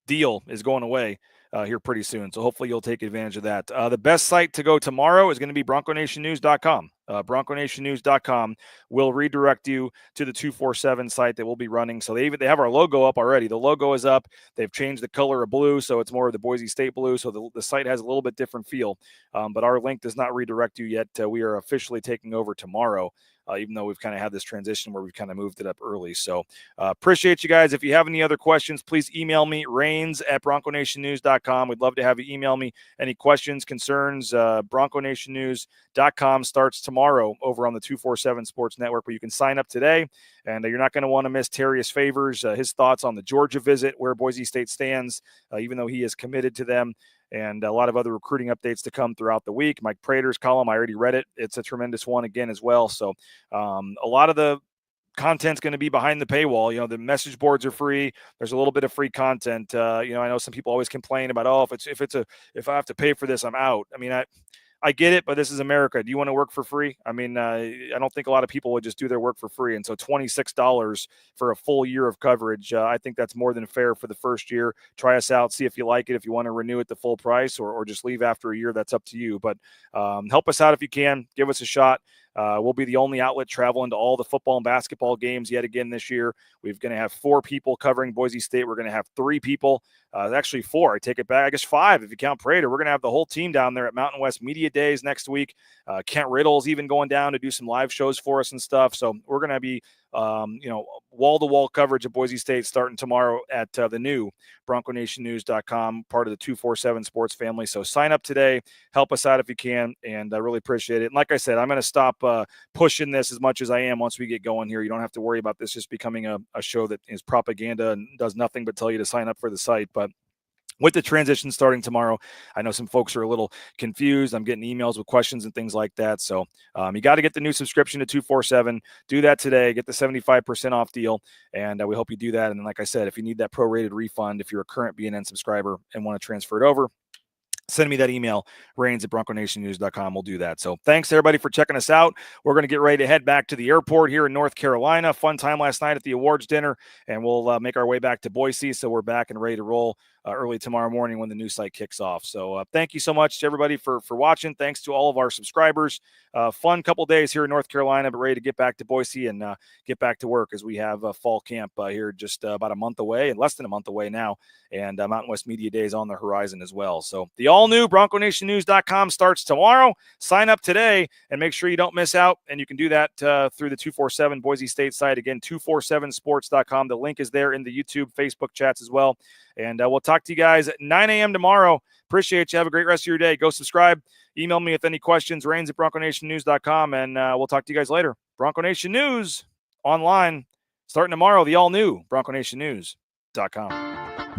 S5: deal is going away here pretty soon. So hopefully you'll take advantage of that. The best site to go tomorrow is going to be BroncoNationNews.com. BroncoNationNews.com will redirect you to the 247 site that we'll be running. So they have our logo up already. The logo is up. They've changed the color of blue, so it's more of the Boise State blue. So the site has a little bit different feel. But our link does not redirect you yet. We are officially taking over tomorrow. Even though we've kind of had this transition where we've kind of moved it up early. So appreciate you guys. If you have any other questions, please email me, rains@BroncoNationNews.com. We'd love to have you email me any questions, concerns. BroncoNationNews.com starts tomorrow over on the 247 Sports Network, where you can sign up today. And you're not going to want to miss Terrius Favors, his thoughts on the Georgia visit, where Boise State stands, even though he is committed to them. And a lot of other recruiting updates to come throughout the week. Mike Prater's column, I already read it. It's a tremendous one again as well. So a lot of the content's going to be behind the paywall. The message boards are free. There's a little bit of free content. I know some people always complain about, if I have to pay for this, I'm out. I mean, I get it, but this is America. Do you want to work for free? I mean, I don't think a lot of people would just do their work for free. And so $26 for a full year of coverage, I think that's more than fair for the first year. Try us out, see if you like it. If you want to renew it the full price or just leave after a year, that's up to you. But help us out if you can. Give us a shot. We'll be the only outlet traveling to all the football and basketball games yet again this year. We're going to have 4 people covering Boise State. We're going to have 3 people. Actually 4. I take it back. I guess 5 if you count Prater. We're going to have the whole team down there at Mountain West Media Days next week. Kent Riddle's even going down to do some live shows for us and stuff. So we're going to be wall-to-wall coverage of Boise State starting tomorrow at the new BroncoNationNews.com, part of the 247 Sports family. So sign up today. Help us out if you can, and I really appreciate it. And like I said, I'm going to stop pushing this as much as I am once we get going here. You don't have to worry about this just becoming a show that is propaganda and does nothing but tell you to sign up for the site. But with the transition starting tomorrow, I know some folks are a little confused. I'm getting emails with questions and things like that. So you got to get the new subscription to 247. Do that today. Get the 75% off deal. And we hope you do that. And then, like I said, if you need that prorated refund, if you're a current BNN subscriber and want to transfer it over, send me that email, rains@BroncoNationNews.com. We'll do that. So thanks, everybody, for checking us out. We're going to get ready to head back to the airport here in North Carolina. Fun time last night at the awards dinner, and we'll make our way back to Boise. So we're back and ready to roll early tomorrow morning when the new site kicks off. So thank you so much to everybody for watching. Thanks to all of our subscribers. Fun couple days here in North Carolina, but ready to get back to Boise and get back to work as we have fall camp here just about a month away, and less than a month away now, and Mountain West Media Days on the horizon as well. So the all-new BroncoNationNews.com starts tomorrow. Sign up today and make sure you don't miss out, and you can do that through the 247 Boise State site. Again, 247sports.com. The link is there in the YouTube, Facebook chats as well. And we'll talk to you guys at 9 a.m. tomorrow. Appreciate you. Have a great rest of your day. Go subscribe. Email me with any questions, Rains@BroncoNationNews.com, and we'll talk to you guys later. Bronco Nation News online starting tomorrow, the all-new BroncoNationNews.com.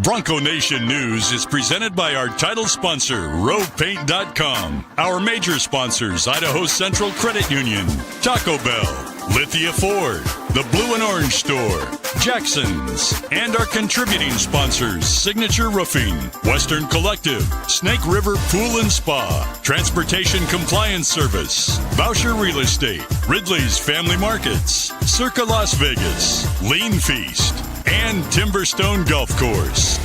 S4: Bronco Nation News is presented by our title sponsor, RowPaint.com. Our major sponsors, Idaho Central Credit Union, Taco Bell, Lithia Ford, the Blue and Orange Store, Jackson's, and our contributing sponsors, Signature Roofing, Western Collective, Snake River Pool and Spa, Transportation Compliance Service, Boucher Real Estate, Ridley's Family Markets, Circa Las Vegas, Lean Feast, and Timberstone Golf Course.